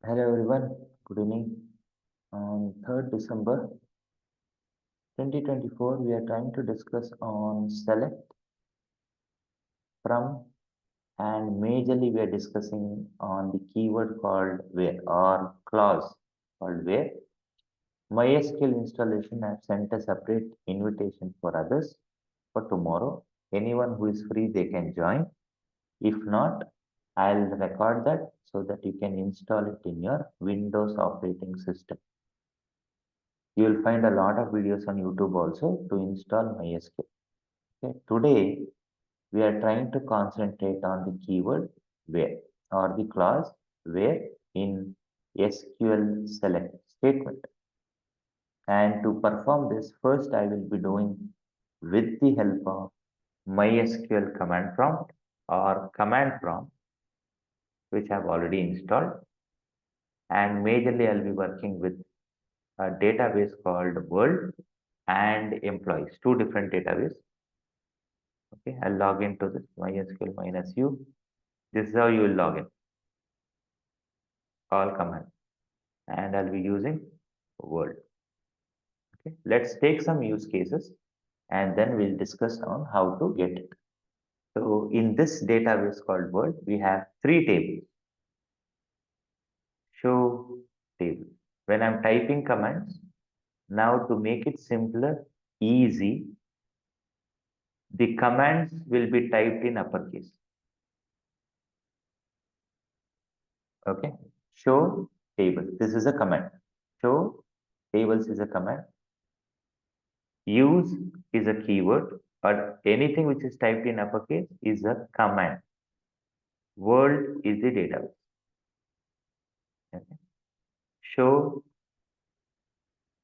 Hello everyone, good evening. On 3rd December 2024, we are trying to discuss on select from, and majorly we are discussing on the keyword called where or clause called where. MySQL installation have sent a separate invitation for others for tomorrow. Anyone who is free, they can join. If not, I'll record that so that you can install it in your Windows operating system. You will find a lot of videos on YouTube also to install MySQL. Okay. Today, we are trying to concentrate on the keyword where or the clause where in SQL select statement. And to perform this, first I will be doing with the help of MySQL command prompt or command prompt, which I've already installed. And majorly, I'll be working with a database called World and Employees, two different databases. Okay, I'll log into this MySQL minus U. This is how you will log in. All command, and I'll be using Word. Okay, let's take some use cases and then we'll discuss on how to get it. So in this database called Word, we have three tables. Show table. When I'm typing commands, now to make it simpler, easy, the commands will be typed in uppercase. Okay, show table. This is a command. Show tables is a command. Use is a keyword, but anything which is typed in uppercase is a command. World is the database. Okay. Show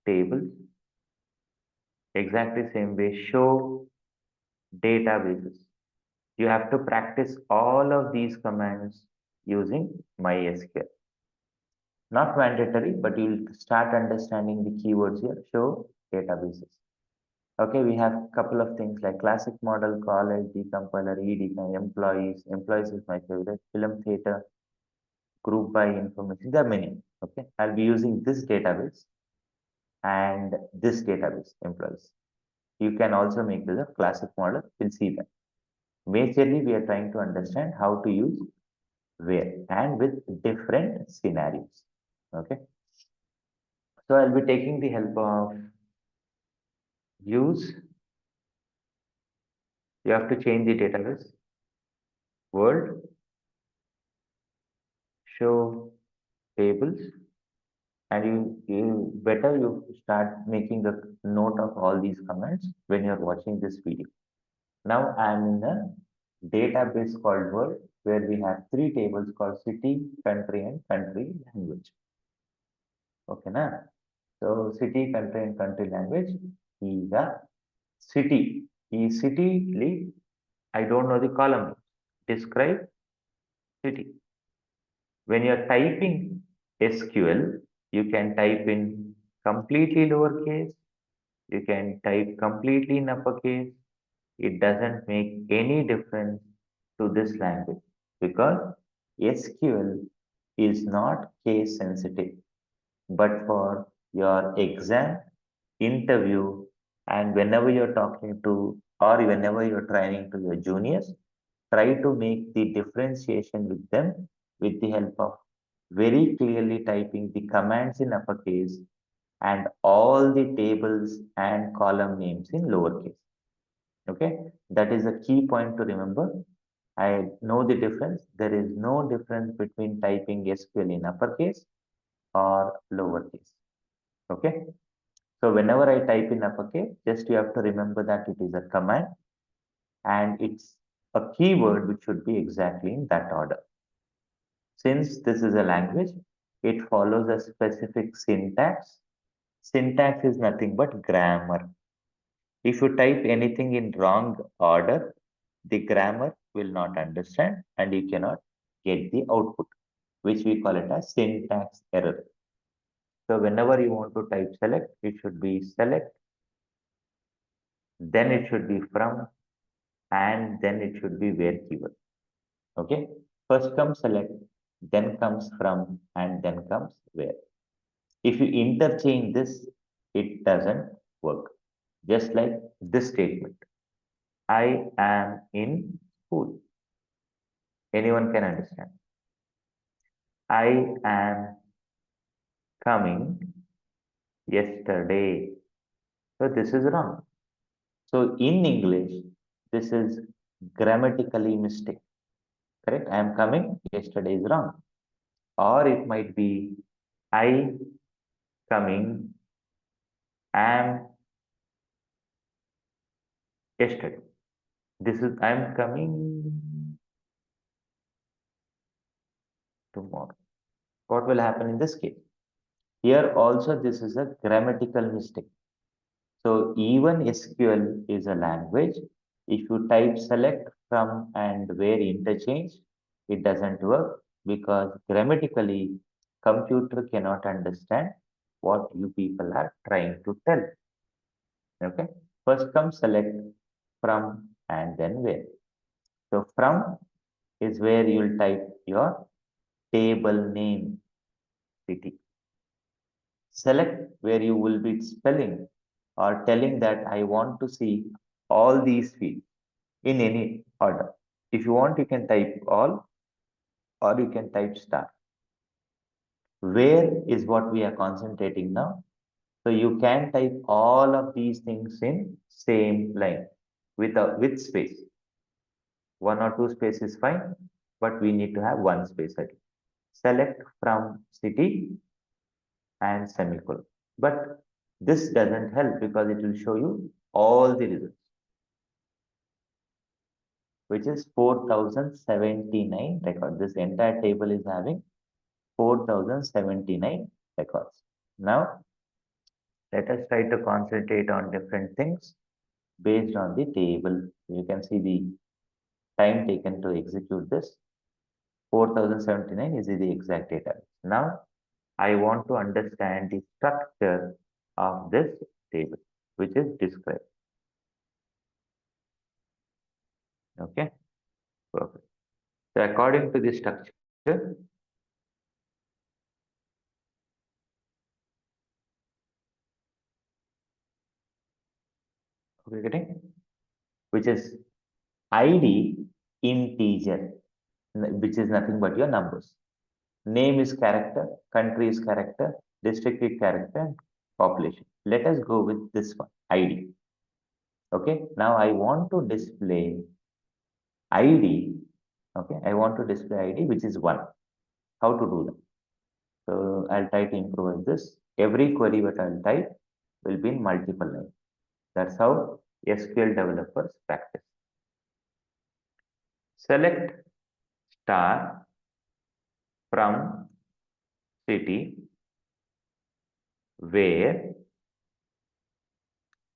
tables, exactly same way. Show databases. You have to practice all of these commands using MySQL. Not mandatory, but you'll start understanding the keywords here. Show databases. Okay, we have a couple of things like classic model, college, decompiler, ED, employees. Employees is my favorite. Film theater, group by information. There are many. Okay, I'll be using this database and this database employees. You can also make this a classic model. We'll see that. Majorly, we are trying to understand how to use where and with different scenarios. Okay, so I'll be taking the help of use. You have to change the database. World, show tables, and you better you start making a note of all these commands when you're watching this video. Now I'm in a database called World where we have three tables called city, country, and country language. Okay, na? So city, country, and country language is a city. Is city lead? I don't know the column. Describe city. When you're typing SQL, you can type in completely lowercase, you can type completely in uppercase. It doesn't make any difference to this language because SQL is not case sensitive. But for your exam, interview, and whenever you're talking to or whenever you're training to your juniors, try to make the differentiation with them with the help of very clearly typing the commands in uppercase and all the tables and column names in lowercase. Okay, that is a key point to remember. I know the difference. There is no difference between typing SQL in uppercase or lowercase. Okay, so whenever I type in uppercase, just you have to remember that it is a command and it's a keyword which should be exactly in that order. Since this is a language, it follows a specific syntax. Syntax is nothing but grammar. If you type anything in wrong order, the grammar will not understand and you cannot get the output, which we call it as syntax error. So whenever you want to type select, it should be select, then it should be from, and then it should be where keyword. Okay, first comes select, then comes from, and then comes where. If you interchange this, it doesn't work. Just like this statement, I am in school. Anyone can understand. I am coming yesterday. So this is wrong. So in English, this is grammatically mistake. Correct? I am coming yesterday is wrong. Or it might be I coming am yesterday. This is I am coming tomorrow. What will happen in this case? Here also this is a grammatical mistake. So even SQL is a language. If you type select from and where interchange, it doesn't work because grammatically computer cannot understand what you people are trying to tell. Okay. First comes select from and then where. So from is where you'll type your table name city. Select where you will be spelling or telling that I want to see all these fields in any order. If you want, you can type all or you can type star. Where is what we are concentrating now. So you can type all of these things in same line with space. One or two space is fine, but we need to have one space at least. Select from city and semicolon. But this doesn't help because it will show you all the results, which is 4079 records. This entire table is having 4079 records. Now, let us try to concentrate on different things based on the table. You can see the time taken to execute this. 4079 is the exact data. Now, I want to understand the structure of this table, which is described. Okay, perfect. So according to the structure, okay, getting, which is ID integer, which is nothing but your numbers. Name is character, country is character, district is character, population. Let us go with this one, ID. Okay, now I want to display ID. Okay, I want to display ID, which is 1. How to do that? So I'll try to improvise this. Every query that I'll type will be in multiple lines. That's how SQL developers practice. Select star from city where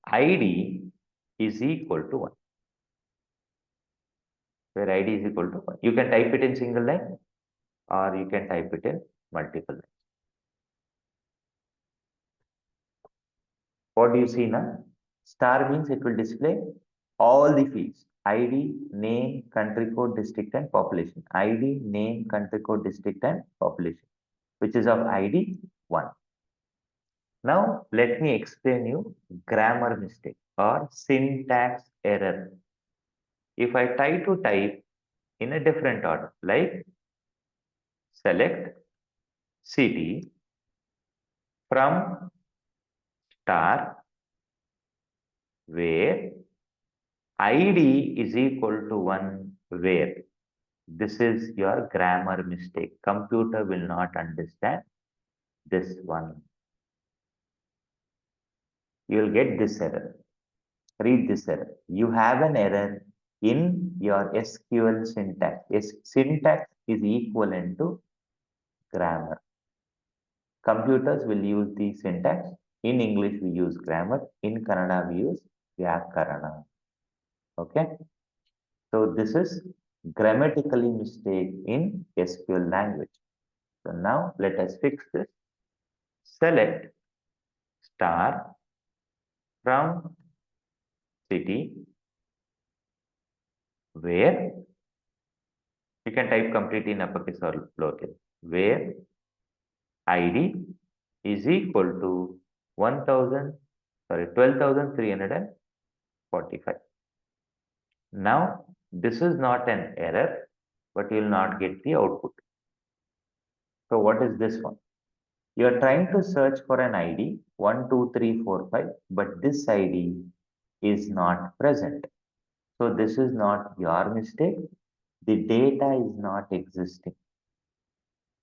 ID is equal to 1. Where ID is equal to 1. You can type it in single line or you can type it in multiple lines. What do you see now? Star means it will display all the fields. ID, name, country code, district and population. ID, name, country code, district and population, which is of ID 1. Now, let me explain you grammar mistake or syntax error. If I try to type in a different order, like select city from star where ID is equal to 1 where. This is your grammar mistake. Computer will not understand this one. You will get this error. Read this error. You have an error in your SQL syntax. Syntax is equivalent to grammar. Computers will use the syntax. In English, we use grammar. In Kannada, we use Vyakarana. Okay. So this is grammatically mistake in SQL language. So now let us fix this. Select star from city where You can type completely in uppercase or lowercase, where ID is equal to 12,345. Now, this is not an error, but you will not get the output. So, what is this one? You are trying to search for an ID 12345, but this ID is not present. So, this is not your mistake. The data is not existing.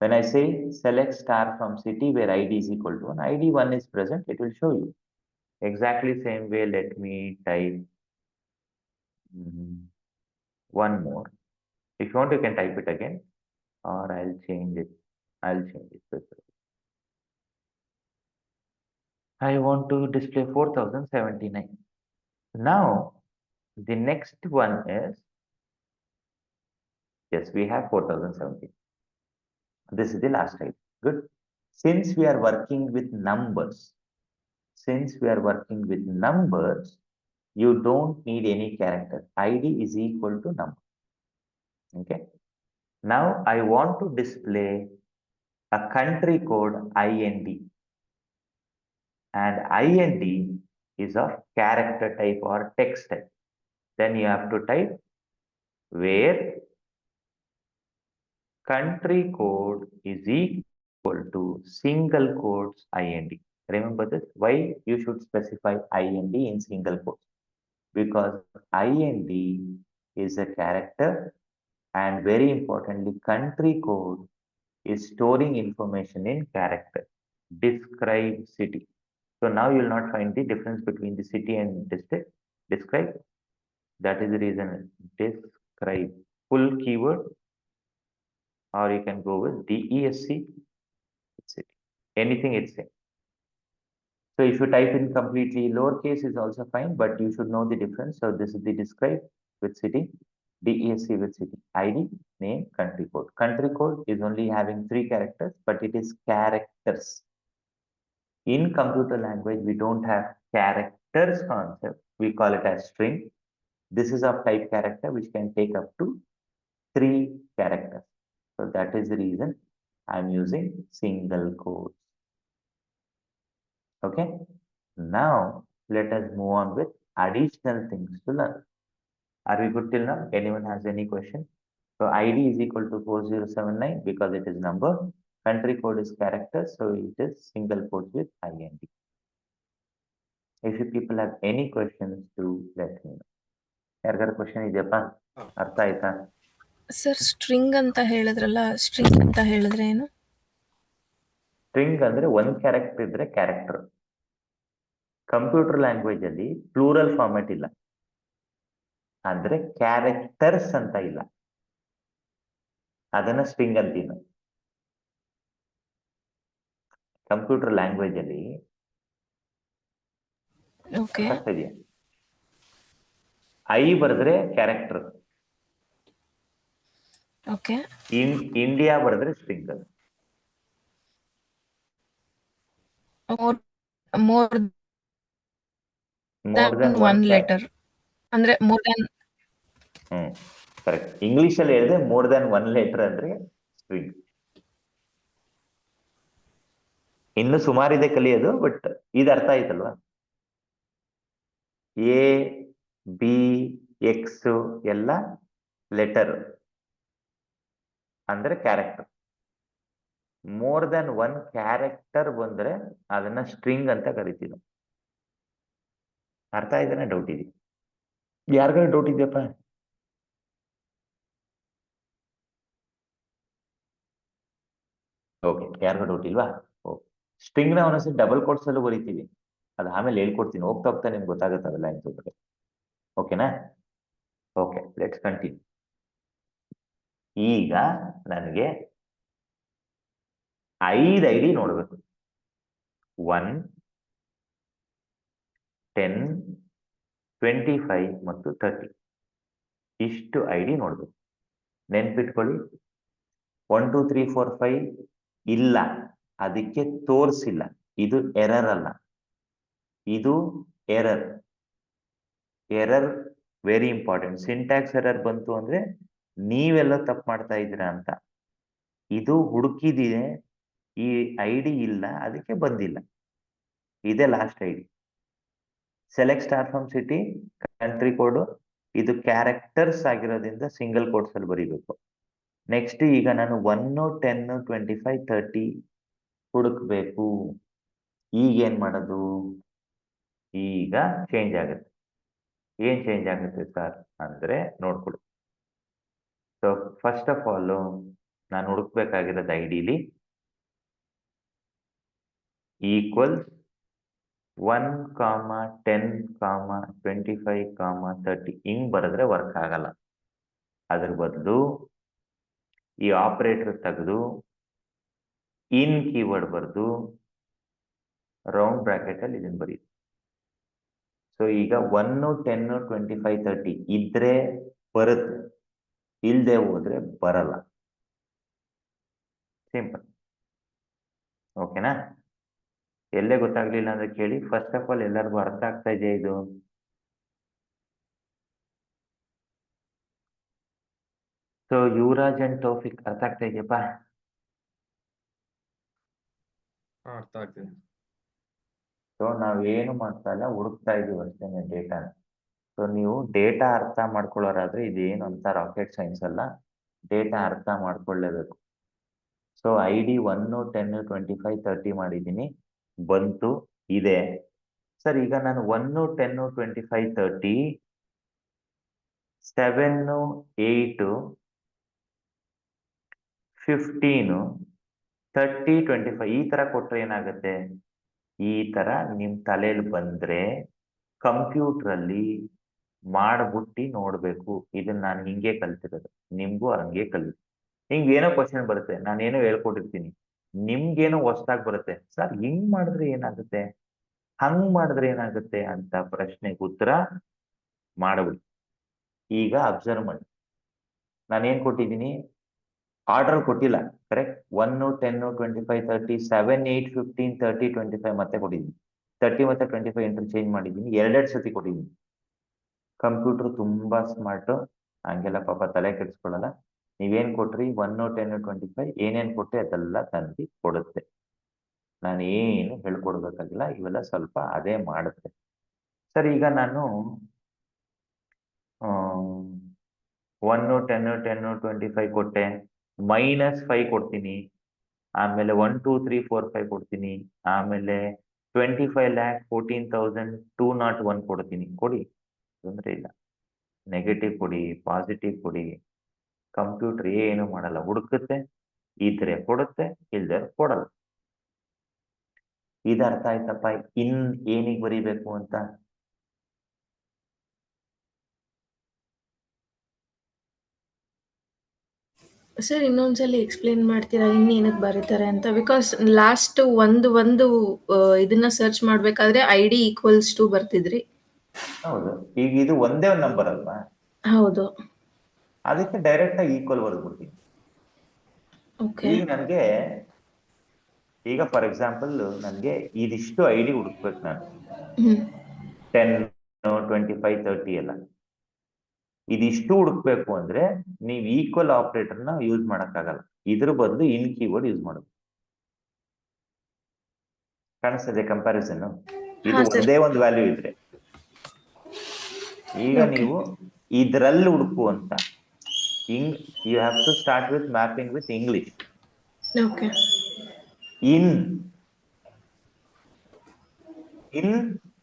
When I say select star from city where ID is equal to 1, ID 1 is present, it will show you. Exactly same way, let me type one more. If you want, you can type it again, or I'll change it. I want to display 4079. Now, the next one is, yes, we have 4070. This is the last type. Good. Since we are working with numbers, you don't need any character. ID is equal to number. Okay. Now I want to display a country code IND. And IND is of character type or text type. Then you have to type where country code is equal to single quotes IND. Remember this, why you should specify IND in single quotes? Because IND is a character, and very importantly, country code is storing information in character. Describe city. So now you will not find the difference between the city and district. Describe. That is the reason. Describe. Full keyword, or you can go with DESC city. Anything it's same. So if you type in completely lowercase is also fine, but you should know the difference. So this is the describe with city, DESC with city, ID, name, country code. Country code is only having 3 characters, but it is characters. In computer language, we don't have characters concept. We call it as string. This is of type character, which can take up to 3 characters. So that is the reason I'm using single quotes. Okay. Now let us move on with additional things to learn. Are we good till now? Anyone has any question? So ID is equal to 4079 because it is number. Country code is character, so it is single quotes with IND. If you people have any questions, to let me know. ಯಾರಿಗಾರ question ಇದೆಯಪ್ಪ? ಅರ್ಥ ಆಯ್ತಾ? Sir string ಅಂತ ಹೇಳಿದ್ರಲ್ಲ, string ಅಂತ ಹೇಳಿದ್ರೆ ಏನು? String ಅಂದ್ರೆ ಒಂದು ಕ್ಯಾರೆಕ್ಟರ್ ಇದ್ರೆ ಕ್ಯಾರೆಕ್ಟರ್. ಕಂಪ್ಯೂಟರ್ ಲ್ಯಾಂಗ್ವೇಜ್ ಅಲ್ಲಿ ಪ್ಲೂರಲ್ ಫಾರ್ಮ್ಯಾಟ್ ಇಲ್ಲ, ಅಂದ್ರೆ ಕ್ಯಾರೆಕ್ಟರ್ಸ್ ಅಂತ ಇಲ್ಲ, ಅದನ್ನ ಸ್ಟ್ರಿಂಗ್ ಅಂತೀವಿ. ಕಂಪ್ಯೂಟರ್ ಲ್ಯಾಂಗ್ವೇಜ್ ಅಲ್ಲಿ ಇದೆಯಾ, ಐ ಬರೆದ್ರೆ ಕ್ಯಾರೆಕ್ಟರ್, ಇಂಡಿಯಾ ಬರೆದ್ರೆ string. More than one letter ಅಂದ್ರೆ ಮೋರ್ ದನ್. ಕರೆಕ್ಟ್. ಇಂಗ್ಲಿಷ್ ಅಲ್ಲಿ ಹೇಳಿದ್ರೆ ಮೋರ್ ದನ್ ಒನ್ ಲೆಟರ್ ಅಂದ್ರೆ ಸ್ಟ್ರಿಂಗ್. ಇನ್ನು ಸುಮಾರಿದೆ ಕಲಿಯೋದು, ಬಟ್ ಇದು ಅರ್ಥ ಆಯ್ತಲ್ವಾ? ಎ ಬಿ ಎಕ್ಸ್ ಎಲ್ಲ ಲೆಟರ್ ಅಂದ್ರೆ character. More than one character ಬಂದ್ರೆ ಅದನ್ನ ಸ್ಟ್ರಿಂಗ್ ಅಂತ ಕರಿತೀವಿ. ಅರ್ಥ ಆಯ್ತಾನೆ? ಡೌಟ್ ಇದೆ? ಯಾರಿಗಾರು ಡೌಟ್ ಇದೆಯಪ್ಪ? ಓಕೆ, ಯಾರಿಗೂ ಡೌಟ್ ಇಲ್ವಾ? ಓಕೆ. ಸ್ಟ್ರಿಂಗ್ ನ ಒಂದೊಂದ್ಸರಿ ಡಬಲ್ ಕೋಟ್ಸ್ ಅಲ್ಲೂ ಬರೀತೀವಿ, ಅದು ಆಮೇಲೆ ಹೇಳ್ಕೊಡ್ತೀನಿ. ಹೋಗ್ತಾ ಹೋಗ್ತಾ ನಿಮ್ಗೆ ಗೊತ್ತಾಗುತ್ತಲ್ಲ ಅಂತ. ಓಕೆನಾ? Okay, let's continue. ಈಗ ನನಗೆ 5 ಐಡಿ ನೋಡ್ಬೇಕು. 1, 10, 25 ಮತ್ತು 30. ಇಷ್ಟು ಐಡಿ ನೋಡ್ಬೇಕು. ನೆನ್ಪಿಟ್ಕೊಳ್ಳಿ, 1 2 3 4 5 ಇಲ್ಲ, ಅದಕ್ಕೆ ತೋರಿಸಿಲ್ಲ. ಇದು ಎರರ್ ಅಲ್ಲ, ಇದು error. Very important. Syntax error ಬಂತು ಅಂದ್ರೆ ನೀವೆಲ್ಲ ತಪ್ಪು ಮಾಡ್ತಾ ಇದ್ದೀರಾ ಅಂತ. ಇದು ಹುಡುಕಿದಿದೆ, ಈ ಐಡಿ ಇಲ್ಲ, ಅದಕ್ಕೆ ಬಂದಿಲ್ಲ. ಇದೇ last ID. Select star from city, country code, ಇದು ಕ್ಯಾರೆಕ್ಟರ್ಸ್ ಆಗಿರೋದ್ರಿಂದ ಸಿಂಗಲ್ ಕೋಟ್ಸ್ ಅಲ್ಲಿ ಬರೀಬೇಕು. ನೆಕ್ಸ್ಟ್ ಈಗ ನಾನು 1, 10, 25, 30 ಹುಡುಕ್ಬೇಕು. ಈಗ ಏನ್ ಮಾಡೋದು? ಈಗ ಚೇಂಜ್ ಆಗುತ್ತೆ. ಏನ್ ಚೇಂಜ್ ಆಗುತ್ತೆ ಸರ್ ಅಂದ್ರೆ ನೋಡ್ಕೊಳ್ಳಿ. ಸೊ ಫಸ್ಟ್ ಆಫ್ ಆಲ್ ನಾನು ಹುಡುಕ್ಬೇಕಾಗಿರೋದು ಐಡಿಲಿ ಈಕ್ವಲ್ಸ್ 1, 10, 25, 30 ಹಿಂಗ್ ಬರೆದ್ರೆ ವರ್ಕ್ ಆಗಲ್ಲ. ಅದ್ರ ಬದಲು ಈ ಆಪರೇಟರ್ ತೆಗೆದು ಇನ್ ಕೀವರ್ಡ್ ಬರೆದು ರೌಂಡ್ ಬ್ರಾಕೆಟ್ ಅಲ್ಲಿ ಇದನ್ನ ಬರೀ. ಸೊ ಈಗ 1, 10, 25, 30 ಇದ್ರೆ ಬರುತ್ತೆ, ಇಲ್ದೆ ಹೋದ್ರೆ ಬರಲ್ಲ. ಸಿಂಪಲ್. ಓಕೆನಾ? ಎಲ್ಲೇ ಗೊತ್ತಾಗ್ಲಿಲ್ಲ ಅಂದ್ರೆ ಕೇಳಿ. ಫಸ್ಟ್ ಆಫ್ ಆಲ್ ಎಲ್ಲರಿಗೂ ಅರ್ಥ ಆಗ್ತಾ ಇದೆಯಾ ಇದು? ಸೊ ಯುವರಾಜ್ ಅಂಡ್ ತೌಫಿಕ್ ಅರ್ಥ ಆಗ್ತಾ ಇದೆಯಪ್ಪ? ಅರ್ಥ ಆಗ್ತಿದೆ. ಸೊ ನಾವೇನು ಮಾಡ್ತಾ ಇಲ್ಲ, ಹುಡುಕ್ತಾ ಇದೀವಿ ಅಷ್ಟೇನೆ ಡೇಟಾ. ಸೊ ನೀವು ಡೇಟಾ ಅರ್ಥ ಮಾಡ್ಕೊಳ್ಳೋರಾದ್ರೆ ಇದೇನು ಅಂತ ರಾಕೆಟ್ ಸೈನ್ಸ್ ಅಲ್ಲ, ಡೇಟಾ ಅರ್ಥ ಮಾಡ್ಕೊಳ್ಳೇಬೇಕು. ಸೊ ಐಡಿ 1, 10, 25, 30 ಮಾಡಿದ್ದೀನಿ, ಬಂತು, ಇದೆ. ಸರ್ ಈಗ ನಾನು 1, 10, 25, 30, 7, 8, 15, 30, 25 ಈ ತರ ಕೊಟ್ರೆ ಏನಾಗುತ್ತೆ? ಈ ತರ ನಿಮ್ ತಲೆಯಲ್ಲಿ ಬಂದ್ರೆ ಕಂಪ್ಯೂಟರ್ ಅಲ್ಲಿ ಮಾಡ್ಬಿಟ್ಟು ನೋಡ್ಬೇಕು. ಇದನ್ನ ನಾನು ಹಿಂಗೆ ಕಲ್ತಿರೋದು, ನಿಮ್ಗೂ ಹಂಗೆ ಕಲಿ. ಹಿಂಗ್ ಏನೋ ಕ್ವಶನ್ ಬರುತ್ತೆ, ನಾನೇನೋ ಹೇಳ್ಕೊಟ್ಟಿರ್ತೀನಿ, ನಿಮ್ಗೇನೋ ಹೊಸ್ದಾಗಿ ಬರುತ್ತೆ. ಸರ್ ಹಿಂಗ್ ಮಾಡಿದ್ರೆ ಏನಾಗುತ್ತೆ, ಹಂಗ್ ಮಾಡಿದ್ರೆ ಏನಾಗುತ್ತೆ ಅಂತ ಪ್ರಶ್ನೆಗೆ ಉತ್ತರ ಮಾಡಬಿಡಿ. ಈಗ ಅಬ್ಸರ್ವ್ ಮಾಡಿ, ನಾನೇನ್ ಕೊಟ್ಟಿದ್ದೀನಿ? ಆರ್ಡರ್ ಕೊಟ್ಟಿಲ್ಲ, ಕರೆಕ್ಟ್. 1, 10, 25, 30, 7, 8, 15, 30, 25 ಮತ್ತೆ ಕೊಟ್ಟಿದ್ದೀನಿ. 30 ಮತ್ತೆ 25 ಇಂಟರ್ಚೇಂಜ್ ಮಾಡಿದ್ದೀನಿ, ಎರಡೆರಡು ಸತಿ ಕೊಟ್ಟಿದ್ದೀನಿ. ಕಂಪ್ಯೂಟರ್ ತುಂಬಾ ಸ್ಮಾರ್ಟ್, ಹಂಗೆಲ್ಲ ಪಾಪ ತಲೆ ಕೆಡಿಸ್ಕೊಳ್ಳಲ್ಲ. ನೀವೇನ್ ಕೊಟ್ರಿ 1, 10, 25 ಏನೇನ್ ಕೊಟ್ರಿ ಅದೆಲ್ಲ ತಂದು ಕೊಡುತ್ತೆ. ನಾನು ಏನು ಹೇಳ್ಕೊಡ್ಬೇಕಾಗಿಲ್ಲ, ಇವೆಲ್ಲ ಸ್ವಲ್ಪ ಅದೇ ಮಾಡುತ್ತೆ. ಸರ್ ಈಗ ನಾನು 1, 10, 10, 25 ಕೊಟ್ಟೆ, -5 ಕೊಡ್ತೀನಿ, ಆಮೇಲೆ 1, 2, 3, 4, 5 ಕೊಡ್ತೀನಿ, ಆಮೇಲೆ 25,14,201 ಕೊಡ್ತೀನಿ. ಕೊಡಿ, ತೊಂದರೆ ಇಲ್ಲ. ನೆಗೆಟಿವ್ ಕೊಡಿ, ಪಾಸಿಟಿವ್ ಕೊಡಿ, ಕಂಪ್ಯೂಟರ್ ಏನು ಮಾಡಲ್ಲ, ಹುಡುಕುತ್ತೆ, ಇದ್ರೆ ಕೊಡುತ್ತೆ, ಇಲ್ದೇ ಕೊಡಲ್ಲ. ಇದು ಅರ್ಥ ಆಯ್ತಪ್ಪ ಇನ್ ಏನಿಗೆ ಬರೀಬೇಕು ಅಂತ? ಸರ್ ಇನ್ನೊಂದ್ಸಲಿ ಎಕ್ಸ್ಪ್ಲೇನ್ ಮಾಡ್ತೀರಾ ಇನ್ನೇನಕ್ಕೆ ಬರೀತಾರೆ ಅಂತ? ಬಿಕಾಸ್ ಲಾಸ್ಟ್ ಒಂದು ಇದನ್ನ ಸರ್ಚ್ ಮಾಡ್ಬೇಕಾದ್ರೆ ID = ಬರ್ತಿದ್ರಿ. ಹೌದು, ಈಗ ಇದು ಒಂದೇ ಒಂದು ನಂಬರ್ ಅಲ್ವಾ, ಹೌದು. ಅದಕ್ಕೆ ಡೈರೆಕ್ಟ್ ಆಗಿ ಈಕ್ವಲ್ ಬರ್ದ್ಬಿಡ್ತೀನಿ. ಓಕೆ. ಈಗ ನನಗೆ, ಈಗ ಫಾರ್ ಎಕ್ಸಾಂಪಲ್ ನನಗೆ ಇದಿಷ್ಟು ಐಡಿ ಹುಡುಕ್ಬೇಕು ನಾನು. 10, 25, 30 ಎಲ್ಲ ಇದಿಷ್ಟು ಹುಡುಕ್ಬೇಕು ಅಂದ್ರೆ ನೀವು ಈಕ್ವಲ್ ಆಪರೇಟರ್ನ ಯೂಸ್ ಮಾಡಕ್ಕಾಗಲ್ಲ. ಇದ್ರ ಬದಲು ಇನ್ ಕೀವರ್ಡ್ ಯೂಸ್ ಮಾಡೋದು. ಕಾಣಿಸ್ತದೆ ಕಂಪ್ಯಾರಿಸನ್? ಇದು ಹಾ, ಸರ್. ಒಂದೇ ಒಂದು ವ್ಯಾಲ್ಯೂ ಇದ್ರೆ. ಈಗ Okay. ನೀವು ಇದ್ರಲ್ಲಿ ಹುಡುಕು ಅಂತ you have to start with mapping with English. Okay. In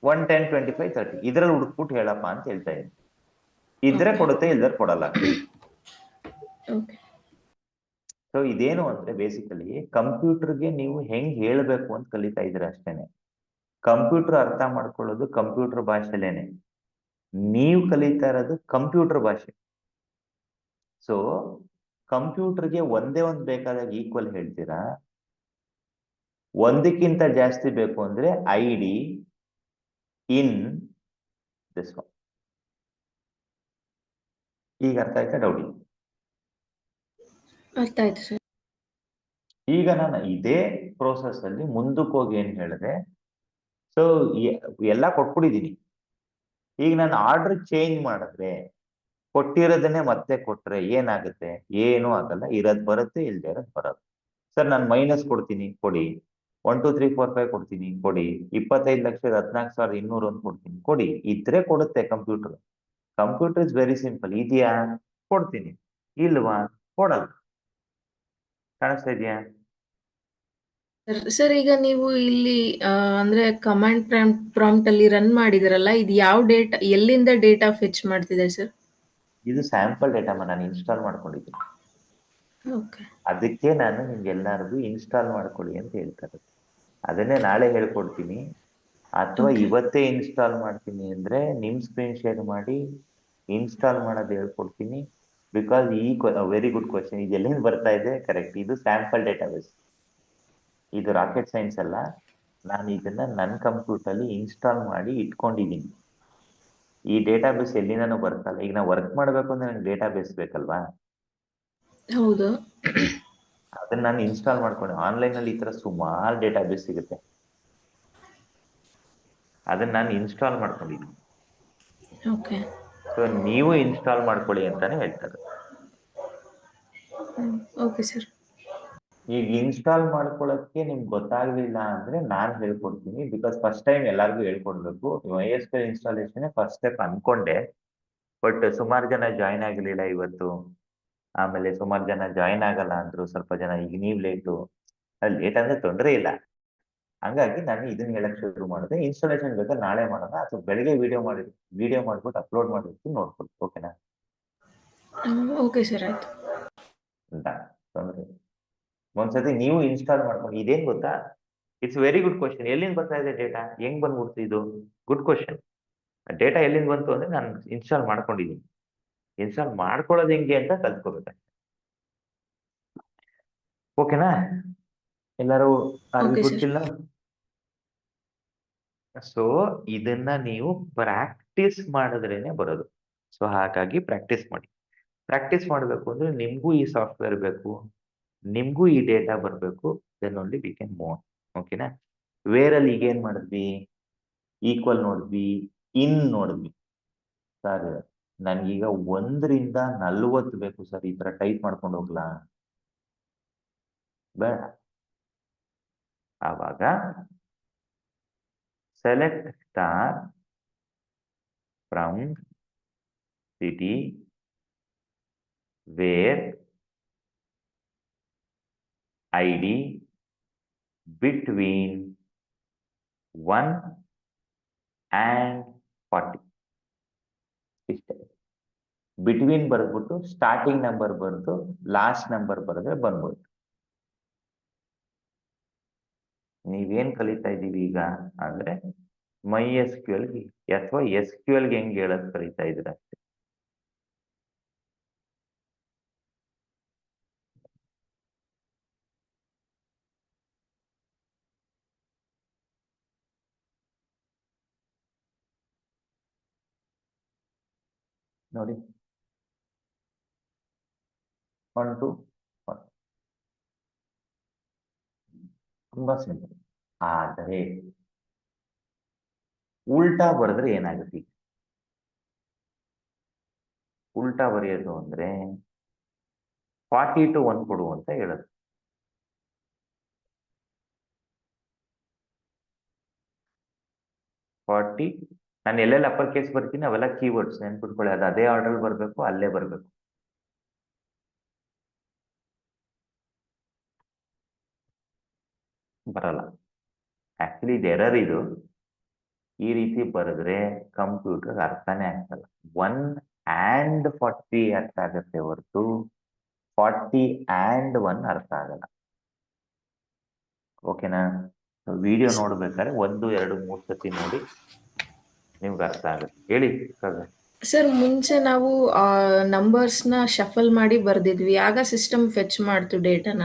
1, 10, 25, 30 ಇದ್ರಲ್ಲಿ ಹುಡುಕ್ಬಿಟ್ಟು ಹೇಳಪ್ಪ ಅಂತ ಹೇಳ್ತಾ ಇದ್ದೀನಿ. ಇದ್ರೆ Okay. ಕೊಡುತ್ತೆ, ಇಲ್ದರೆ ಕೊಡಲ್ಲ. ಓಕೆ. ಸೊ ಇದೇನು ಅಂದ್ರೆ ಬೇಸಿಕಲಿ ಕಂಪ್ಯೂಟರ್ಗೆ ನೀವು ಹೆಂಗ್ ಹೇಳ್ಬೇಕು ಅಂತ ಕಲಿತಾ ಇದ್ದೀರಾ ಅಷ್ಟೇನೆ. ಕಂಪ್ಯೂಟರ್ ಅರ್ಥ ಮಾಡ್ಕೊಳ್ಳೋದು ಕಂಪ್ಯೂಟರ್ ಭಾಷೆಲೇನೆ, ನೀವು ಕಲಿತಾ ಇರೋದು ಕಂಪ್ಯೂಟರ್ ಭಾಷೆ. ಸೊ ಕಂಪ್ಯೂಟರ್ಗೆ ಒಂದೇ ಒಂದು ಬೇಕಾದಾಗ ಈಕ್ವಲ್ ಹೇಳ್ತೀರಾ, ಒಂದಕ್ಕಿಂತ ಜಾಸ್ತಿ ಬೇಕು ಅಂದ್ರೆ ID ಇನ್ ದಿಸ್ ಒನ್. ಈಗ ಅರ್ಥ ಆಯ್ತಾ ಡೌಟ್? ಅರ್ಥ ಆಯ್ತು ಸರ್. ಈಗ ನಾನು ಇದೇ ಪ್ರೋಸೆಸ್ ಅಲ್ಲಿ ಮುಂದಕ್ಕೆ ಹೋಗಿ ಏನ್ ಹೇಳಿದೆ, ಸೊ ಎಲ್ಲ ಕೊಟ್ಬಿಟ್ಟಿದ್ದೀನಿ. ಈಗ ನಾನು ಆರ್ಡರ್ ಚೇಂಜ್ ಮಾಡಿದ್ರೆ ಕೊಟ್ಟಿರೋದನ್ನೇ ಮತ್ತೆ ಕೊಟ್ರೆ ಏನಾಗುತ್ತೆ? ಏನೂ ಆಗಲ್ಲ. ಇರೋದ್ ಬರುತ್ತೆ, ಇಲ್ದೇ ಇರೋದ್ ಬರಲ್ಲ. ಸರ್ ನಾನು ಮೈನಸ್ ಕೊಡ್ತೀನಿ, ಕೊಡಿ. 1 2 3 4 5 ಕೊಡ್ತೀನಿ, ಕೊಡಿ. 25,14,201 ಕೊಡ್ತೀನಿ, ಕೊಡಿ. ಇದ್ರೆ ಕೊಡುತ್ತೆ computer. Computer is very simple. ಇದೆಯಾ? ಕೊಡ್ತೀನಿ. ಇಲ್ವಾ? ಕೊಡಲ್ಲ. ಕಾಣಿಸ್ತಾ ಇದೆಯಾ? ಸರ್ ಈಗ ನೀವು ಇಲ್ಲಿ ಅಂದ್ರೆ ಕಮಾಂಡ್ ಪ್ರಾಂಪ್ಟ್ ಅಲ್ಲಿ ರನ್ ಮಾಡಿದಿರಲ್ಲ, ಇದು ಯಾವ ಡೇಟಾ, ಎಲ್ಲಿಂದ ಡೇಟಾ ಫೆಚ್ ಮಾಡ್ತಿದೆ ಸರ್? ಇದು ಸ್ಯಾಂಪಲ್ ಡೇಟಾ ನಾನು ಇನ್ಸ್ಟಾಲ್ ಮಾಡ್ಕೊಂಡಿದ್ದೀನಿ. ಓಕೆ. ಅದಕ್ಕೆ ನಾನು ನಿಮ್ಗೆಲ್ಲರಿಗೂ ಇನ್ಸ್ಟಾಲ್ ಮಾಡ್ಕೊಳ್ಳಿ ಅಂತ ಹೇಳ್ತಾರೆ. ಅದನ್ನೇ ನಾಳೆ ಹೇಳ್ಕೊಡ್ತೀನಿ, ಅಥವಾ Okay. ಇವತ್ತೇ ಇನ್ಸ್ಟಾಲ್ ಮಾಡ್ತೀನಿ ಅಂದ್ರೆ ನಿಮ್ ಸ್ಕ್ರೀನ್ ಶೇರ್ ಮಾಡಿ ಇನ್ಸ್ಟಾಲ್ ಮಾಡೋದು ಹೇಳ್ಕೊಡ್ತೀನಿ. ಬಿಕಾಸ್ ಈ ವೆರಿ ಗುಡ್ ಕ್ವಶನ್. ಇದು ಎಲ್ಲಿಂದ ಬರ್ತಾ ಇದೆ? ಕರೆಕ್ಟ್. ಇದು ಸ್ಯಾಂಪಲ್ ಡೇಟಾಬೇಸ್. ಇದು ರಾಕೆಟ್ ಸೈನ್ಸ್ ಅಲ್ಲ. ನಾನು ಇದನ್ನ ನನ್ನ ಕಂಪ್ಯೂಟರ್ಲಿ ಇನ್ಸ್ಟಾಲ್ ಮಾಡಿ ಇಟ್ಕೊಂಡಿದ್ದೀನಿ. ಈ ಡೇಟಾಬೇಸ್ ಎಲ್ಲಿಂದನೂ ಬರ್ತಲ್ಲ. ಈಗ ನಾವು ವರ್ಕ್ ಮಾಡಬೇಕು ಅಂದ್ರೆ ನನಗೆ ಡೇಟಾಬೇಸ್ ಬೇಕಲ್ವಾ? ಹೌದು. ಅದನ್ನ ನಾನು ಇನ್ಸ್ಟಾಲ್ ಮಾಡ್ಕೊಂಡು ಆನ್ಲೈನ್ ಅಲ್ಲಿ ಈ ತರ ಸುಮಾರು ಡೇಟಾಬೇಸ್ ಸಿಗುತ್ತೆ. ಅದನ್ನ ನಾನು ಇನ್ಸ್ಟಾಲ್ ಮಾಡ್ಕೊಂಡಿದ್ದೀನಿ. ಓಕೆ. ಸೊ ನೀವು ಇನ್ಸ್ಟಾಲ್ ಮಾಡ್ಕೊಳ್ಳಿ ಅಂತಾನೆ ಹೇಳ್ತಾರೆ. Okay sir. ಈಗ ಇನ್ಸ್ಟಾಲ್ ಮಾಡ್ಕೊಳ್ಳೋಕ್ಕೆ ನಿಮ್ಗೆ ಗೊತ್ತಾಗ್ಲಿಲ್ಲ ಅಂದ್ರೆ ನಾನು ಹೇಳ್ಕೊಡ್ತೀನಿ. ಬಿಕಾಸ್ ಫಸ್ಟ್ ಟೈಮ್ ಎಲ್ಲರಿಗೂ ಹೇಳ್ಕೊಡ್ಬೇಕು. MySQL ಇನ್ಸ್ಟಾಲೇಷನ್ ಫಸ್ಟ್ ಸ್ಟೆಪ್ ಅನ್ಕೊಂಡೆ, ಬಟ್ ಸುಮಾರು ಜನ ಜಾಯ್ನ್ ಆಗಲಿಲ್ಲ ಇವತ್ತು. ಆಮೇಲೆ ಸುಮಾರು ಜನ ಜಾಯ್ನ್ ಆಗಲ್ಲ ಅಂದ್ರು. ಸ್ವಲ್ಪ ಜನ ಈಗ ನೀವು ಲೇಟು. ಅದು ಲೇಟ್ ಅಂದ್ರೆ ತೊಂದರೆ ಇಲ್ಲ. ಹಂಗಾಗಿ ನಾನು ಇದನ್ನ ಹೇಳಕ್ ಶುರು ಮಾಡಿದೆ. ಇನ್ಸ್ಟಾಲೇಷನ್ ಬೇಕಾದ್ರೆ ನಾಳೆ ಮಾಡೋಣ, ಅಥವಾ ಬೆಳಗ್ಗೆ ವಿಡಿಯೋ ಮಾಡ್ಬಿಟ್ಟು ಅಪ್ಲೋಡ್ ಮಾಡಿರ್ತೀನಿ, ನೋಡ್ಕೊಳ್ಳಿ. ಓಕೆನಾ? ಓಕೆ ಸರ್, ಆಯ್ತು. ತೊಂದರೆ ಇಲ್ಲ. ಒಂದ್ಸತಿ ನೀವು ಇನ್ಸ್ಟಾಲ್ ಮಾಡ್ಕೊಂಡು, ಇದೇನ್ ಗೊತ್ತಾ, ಇಟ್ಸ್ ವೆರಿ ಗುಡ್ ಕ್ವಶನ್. ಎಲ್ಲಿಂದ ಬರ್ತಾ ಇದೆ ಡೇಟಾ? ಹೆಂಗ್ ಬಂದ್ಬಿಡ್ತು? ಇದು ಗುಡ್ ಕ್ವಶನ್. ಡೇಟಾ ಎಲ್ಲಿಂದ ಬಂತು ಅಂದ್ರೆ ನಾನು ಇನ್ಸ್ಟಾಲ್ ಮಾಡ್ಕೊಂಡಿದ್ದೀನಿ. ಇನ್ಸ್ಟಾಲ್ ಮಾಡ್ಕೊಳ್ಳೋದು ಹೆಂಗೆ ಅಂತ ಕಲ್ತ್ಕೋಬೇಕು. ಓಕೆನಾ? ಎಲ್ಲರೂ Okay, sir. ಗೊತ್ತಿಲ್ಲ. ಸೊ ಇದನ್ನ ನೀವು ಪ್ರಾಕ್ಟೀಸ್ ಮಾಡಿದ್ರೇನೆ ಬರೋದು. ಸೊ ಹಾಗಾಗಿ ಪ್ರಾಕ್ಟೀಸ್ ಮಾಡಿ. ಪ್ರಾಕ್ಟೀಸ್ ಮಾಡಬೇಕು ಅಂದ್ರೆ ನಿಮ್ಗೂ ಈ ಸಾಫ್ಟ್ವೇರ್ ಬೇಕು, ನಿಮ್ಗೂ ಈ ಡೇಟಾ ಬರಬೇಕು. Then only we can move. ಓಕೆನಾ? ವೇರಲ್ಲಿ ಈಗ ಏನ್ ಮಾಡಿದ್ವಿ? ಈಕ್ವಲ್ ನೋಡಿದ್ವಿ, ಇನ್ ನೋಡಿದ್ವಿ. ಸರ್ ನನ್ಗೀಗ 1 ರಿಂದ 40 ಬೇಕು ಸರ್, ಈ ತರ ಟೈಪ್ ಮಾಡ್ಕೊಂಡು ಹೋಗ್ಲಾ? ಬೇಡ. ಆವಾಗ select star from city where ID between 1 and 40. ಇಷ್ಟೇ. ಬಿಟ್ವೀನ್ ಬರೆದ್ಬಿಟ್ಟು ಸ್ಟಾರ್ಟಿಂಗ್ ನಂಬರ್ ಬರೆದು ಲಾಸ್ಟ್ ನಂಬರ್ ಬರೆದ್ರೆ ಬಂದ್ಬಿಡ್ತು. ನೀವೇನ್ ಕಲಿತಾ ಇದ್ದೀವಿ ಈಗ ಅಂದ್ರೆ MySQL ಅಥವಾ SQL ಗೆ ಹೆಂಗ್ ಹೇಳೋದ್ ಕಲಿತಾ ಇದ್ದೀರ ಅಷ್ಟೇ. ನೋಡಿ, 1 to 1. ತುಂಬಾ ಸಿಂಪಲ್. ಆದರೆ ಉಲ್ಟಾ ಬರೆದ್ರೆ ಏನಾಗುತ್ತೆ? ಉಲ್ಟಾ ಬರೆಯೋದು ಅಂದ್ರೆ 40 to 1 ಕೊಡು ಅಂತ ಹೇಳೋದು. ನಾನು ಎಲ್ಲೆಲ್ಲ ಅಪ್ಪರ್ ಕೇಸ್ ಬರ್ತೀನಿ ಅವೆಲ್ಲ ಕೀವರ್ಡ್ಸ್ ನೆನ್ಪಿಟ್ಕೊಳ್ಳಿ. ಅದು ಅದೇ ಆರ್ಡರ್ ಬರಬೇಕು, ಅಲ್ಲೇ ಬರಬೇಕು. ಬರಲ್ಲ. ಆಕ್ಚುಲಿ ಇದು ಎರರ್. ಇದು ಈ ರೀತಿ ಬರೆದ್ರೆ ಕಂಪ್ಯೂಟರ್ ಅರ್ಥನೇ ಆಗ್ತಲ್ಲ. 1 and 40 ಅರ್ಥ ಆಗತ್ತೆ ಹೊರತು 40 and 1 ಅರ್ಥ ಆಗಲ್ಲ. ಓಕೆನಾ? ವಿಡಿಯೋ ನೋಡ್ಬೇಕಾದ್ರೆ 1 2 3 ಸತಿ ನೋಡಿ, ನಿಮ್ಗೆ ಅರ್ಥ ಆಗುತ್ತೆ. ಹೇಳಿ ಸರ್, ಮುಂಚೆ ನಾವು ನಂಬರ್ಸ್ನ ಶಫಲ್ ಮಾಡಿ ಬರ್ದಿದ್ವಿ, ಆಗ ಸಿಸ್ಟಮ್ ಫೆಚ್ ಮಾಡ್ತು ಡೇಟಾನ.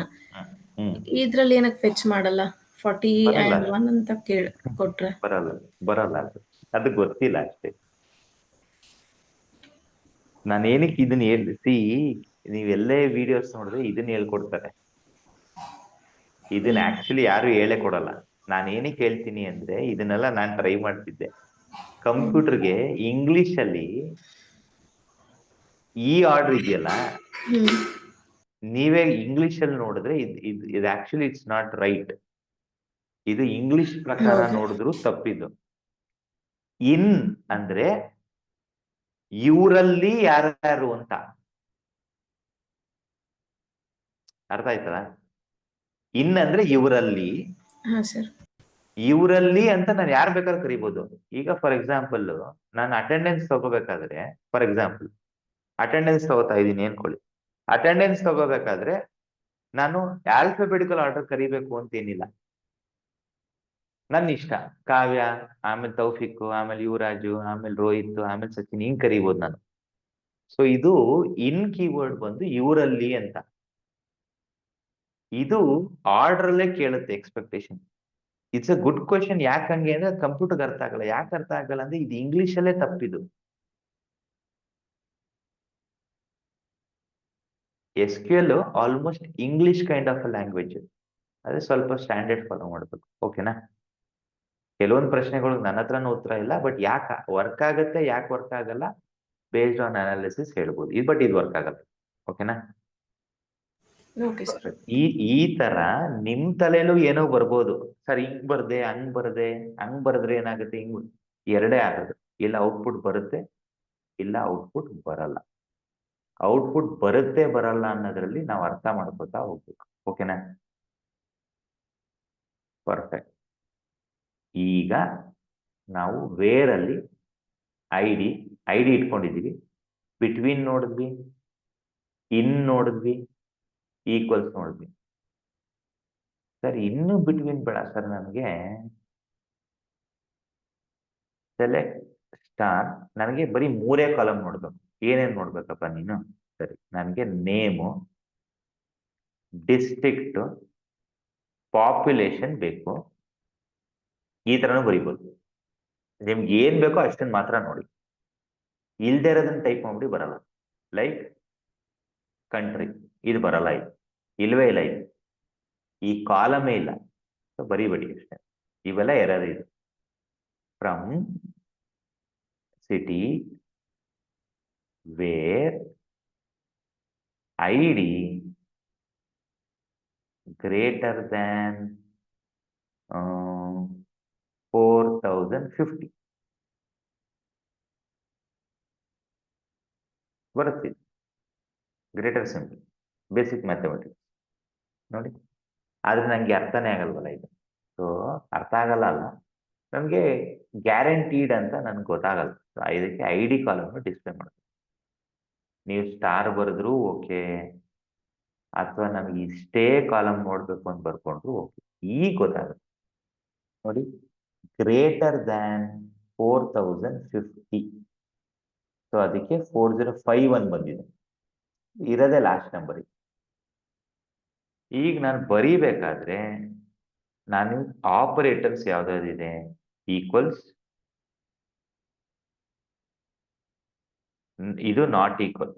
ಇದ್ರಲ್ಲಿ ಏನಕ್ಕೆ ಫೆಚ್ ಮಾಡಲ್ಲ? 40 ಬರಲ್ಲ. and 1 ಅಂತ ಕೊಟ್ರೆ ಬರಲ್ಲ. ಅದು ಗೊತ್ತಿಲ್ಲ ಅಷ್ಟೇ. ನಾನು ಏನಕ್ಕೆ ಇದನ್ನ ಹೇಳ್ತಿ, ನೀವೆಲ್ಲೇ ವಿಡಿಯೋಸ್ ನೋಡಿದ್ರೆ ಇದನ್ನ ಹೇಳ್ಕೊಡ್ತಾರೆ. ಇದನ್ನ ಆಕ್ಚುಲಿ ಯಾರು ಹೇಳೇ ಕೊಡಲ್ಲ. ನಾನು ಏನಕ್ಕೆ ಹೇಳ್ತೀನಿ ಅಂದ್ರೆ ಇದನ್ನೆಲ್ಲ ನಾನು ಟ್ರೈ ಮಾಡ್ತಿದ್ದೆ. ಕಂಪ್ಯೂಟರ್ಗೆ ಇಂಗ್ಲಿಷ್ ಅಲ್ಲಿ ಈ ಆರ್ಡರ್ ಇದೆಯಲ್ಲ, ಹ್ಮ್ ನೀವೇ ಇಂಗ್ಲಿಷ್ ಅಲ್ಲಿ ನೋಡಿದ್ರೆ ಇದು ಆಕ್ಚುಲಿ ಇಟ್ಸ್ ನಾಟ್ ರೈಟ್. ಇದು ಇಂಗ್ಲಿಷ್ ಪ್ರಕಾರ ಹೌದು. ನೋಡಿದ್ರು ತಪ್ಪಿದು. ಇನ್ ಅಂದ್ರೆ ಇವರಲ್ಲಿ ಯಾರ್ಯಾರು ಅಂತ ಅರ್ಥ ಆಯ್ತದ? ಇನ್ ಅಂದ್ರೆ ಇವರಲ್ಲಿ, ಹಾ ಸರ್. ಇವರಲ್ಲಿ ಅಂತ ನಾನು ಯಾರು ಬೇಕಾದ್ರೂ ಕರಿಬಹುದು. ಈಗ ಫಾರ್ ಎಕ್ಸಾಂಪಲ್ ನಾನು ಅಟೆಂಡೆನ್ಸ್ ತಗೋಬೇಕಾದ್ರೆ, ಫಾರ್ ಎಕ್ಸಾಂಪಲ್ ಅಟೆಂಡೆನ್ಸ್ ತಗೋತಾ ಇದ್ದೀನಿ ಅನ್ಕೊಳ್ಳಿ. ಅಟೆಂಡೆನ್ಸ್ ತಗೋಬೇಕಾದ್ರೆ ನಾನು ಆಲ್ಫಾಬೆಟಿಕಲ್ ಆರ್ಡರ್ ಕರಿಬೇಕು ಅಂತ ಏನಿಲ್ಲ. ನನ್ನ ಇಷ್ಟ. ಕಾವ್ಯ, ಆಮೇಲೆ ತೌಫಿಕ್, ಆಮೇಲೆ ಯುವರಾಜು, ಆಮೇಲೆ ರೋಹಿತ್, ಆಮೇಲೆ ಸಚಿನ್, ಹಿಂಗ್ ಕರಿಬಹುದು ನಾನು. ಸೊ ಇದು ಇನ್ ಕೀವರ್ಡ್ ಬಂದು ಇವರಲ್ಲಿ ಅಂತ. ಇದು ಆರ್ಡರ್ ಅಲ್ಲೇ ಕೇಳುತ್ತೆ expectation. It's a good question. ಯಾಕಂಗೆ ಅಂದ್ರೆ ಕಂಪ್ಯೂಟರ್ಗೆ ಅರ್ಥ ಆಗಲ್ಲ. ಯಾಕೆ ಅರ್ಥ ಆಗಲ್ಲ ಅಂದ್ರೆ ಇದು ಇಂಗ್ಲಿಷ್ ಅಲ್ಲೇ ತಪ್ಪಿದು. SQL almost English kind of language. ಅದೇ ಸ್ವಲ್ಪ ಸ್ಟ್ಯಾಂಡರ್ಡ್ ಫಾಲೋ ಮಾಡ್ಬೇಕು. ಓಕೆನಾ? ಕೆಲವೊಂದು ಪ್ರಶ್ನೆಗಳು ನನ್ನ ಹತ್ರನೂ ಉತ್ತರ ಇಲ್ಲ, ಬಟ್ ಯಾಕೆ ವರ್ಕ್ ಆಗುತ್ತೆ, ಯಾಕೆ ವರ್ಕ್ ಆಗಲ್ಲ, ಬೇಸ್ಡ್ ಆನ್ ಅನಾಲಿಸಿಸ್ ಹೇಳ್ಬೋದು. ಬಟ್ ಇದು ವರ್ಕ್ ಆಗಲ್ಲ. ಓಕೆನಾ? Okay sir. ಈ ತರ ನಿಮ್ ತಲೆಯಲ್ಲೂ ಏನೋ ಬರ್ಬೋದು. ಸರ್ ಹಿಂಗ್ ಬರ್ದೆ, ಹಂಗ್ ಬರೆದ್ರೆ ಏನಾಗುತ್ತೆ, ಎರಡೇ ಆಗೋದು. ಇಲ್ಲ ಔಟ್ಪುಟ್ ಬರುತ್ತೆ, ಇಲ್ಲ ಔಟ್ಪುಟ್ ಬರಲ್ಲ. ಔಟ್ಪುಟ್ ಬರುತ್ತೆ ಬರಲ್ಲ ಅನ್ನೋದ್ರಲ್ಲಿ ನಾವು ಅರ್ಥ ಮಾಡ್ಕೊತಾ ಹೋಗ್ಬೇಕು. ಓಕೆನಾ? ಪರ್ಫೆಕ್ಟ್. ಈಗ ನಾವು ವೇರ್ ಅಲ್ಲಿ ಐ ಡಿ ಇಟ್ಕೊಂಡಿದೀವಿ, ಬಿಟ್ವೀನ್ ನೋಡಿದ್ವಿ, ಇನ್ ನೋಡಿದ್ವಿ, ಈಕ್ವಲ್ಸ್ ನೋಡಿದ್ವಿ. ಸರ್ ಇನ್ನು ಬಿಟ್ವೀನ್ ಬೇಡ ಸರ್ ನನಗೆ. ಸೆಲೆಕ್ಟ್ ಸ್ಟಾರ್, ನನಗೆ ಬರೀ 3 ಕಾಲಮ್ ನೋಡ್ಬೇಕು. ಏನೇನ್ ನೋಡ್ಬೇಕಪ್ಪ ನೀನು? ಸರಿ, ನನಗೆ ನೇಮು, ಡಿಸ್ಟ್ರಿಕ್ಟ್, ಪಾಪ್ಯುಲೇಷನ್ ಬೇಕು. ಈ ತರನು ಬರೀಬಹುದು. ನಿಮ್ಗೆ ಏನ್ ಬೇಕೋ ಅಷ್ಟನ್ನ ಮಾತ್ರ ನೋಡಿ. ಇಲ್ದೇ ಇರೋದನ್ನ ಟೈಪ್ ಮಾಡ್ಬಿಡಿ, ಬರಲ್ಲ. ಲೈಕ್ ಕಂಟ್ರಿ, ಇದು ಬರಲ್ಲ. ಇದು ಇಲ್ವೇ ಇಲ್ಲ. ಇದು ಈ ಕಾಲಮೇ ಇಲ್ಲ. ಸೊ ಬರೀಬೇಡಿ ಅಷ್ಟೇ. ಇವೆಲ್ಲ ಎರರ್ ಇದು. From city where ID greater than 4050 ಬರುತ್ತೆ. ಗ್ರೇಟರ್ ಸಿಂಪಲ್, ಬೇಸಿಕ್ ಮ್ಯಾಥಮೆಟಿಕ್ಸ್ ನೋಡಿ. ಆದ್ರೆ ನಂಗೆ ಅರ್ಥನೇ ಆಗಲ್ವಲ್ಲ ಇದು. ಸೊ ಅರ್ಥ ಆಗಲ್ಲ ಅಲ್ಲ, ನಮಗೆ ಗ್ಯಾರಂಟೀಡ್ ಅಂತ ನನ್ಗೆ ಗೊತ್ತಾಗಲ್ಲ. ಸೊ ಇದಕ್ಕೆ ID ಕಾಲಮ್ ಡಿಸ್ಪ್ಲೇ ಮಾಡ್ತೀನಿ. ನೀವು ಸ್ಟಾರ್ ಬರೆದ್ರು ಓಕೆ, ಅಥವಾ ನಮಗೆ ಇಷ್ಟೇ ಕಾಲಮ್ ನೋಡ್ಬೇಕು ಅಂತ ಬರ್ಕೊಂಡ್ರು ಓಕೆ. ಈಗ ಗೊತ್ತಾಗುತ್ತೆ ನೋಡಿ. Greater than 4050. ಸೊ ಅದಕ್ಕೆ 4051 ಬಂದಿದೆ. ಇರೋದೇ ಲಾಸ್ಟ್ ನಂಬರ್. ಈಗ ನಾನು ಬರೀಬೇಕಾದ್ರೆ ನಾನು ಆಪರೇಟರ್ಸ್ ಯಾವ್ದಾವ್ದಿದೆ, ಈಕ್ವಲ್ಸ್, ಇದು ನಾಟ್ ಈಕ್ವಲ್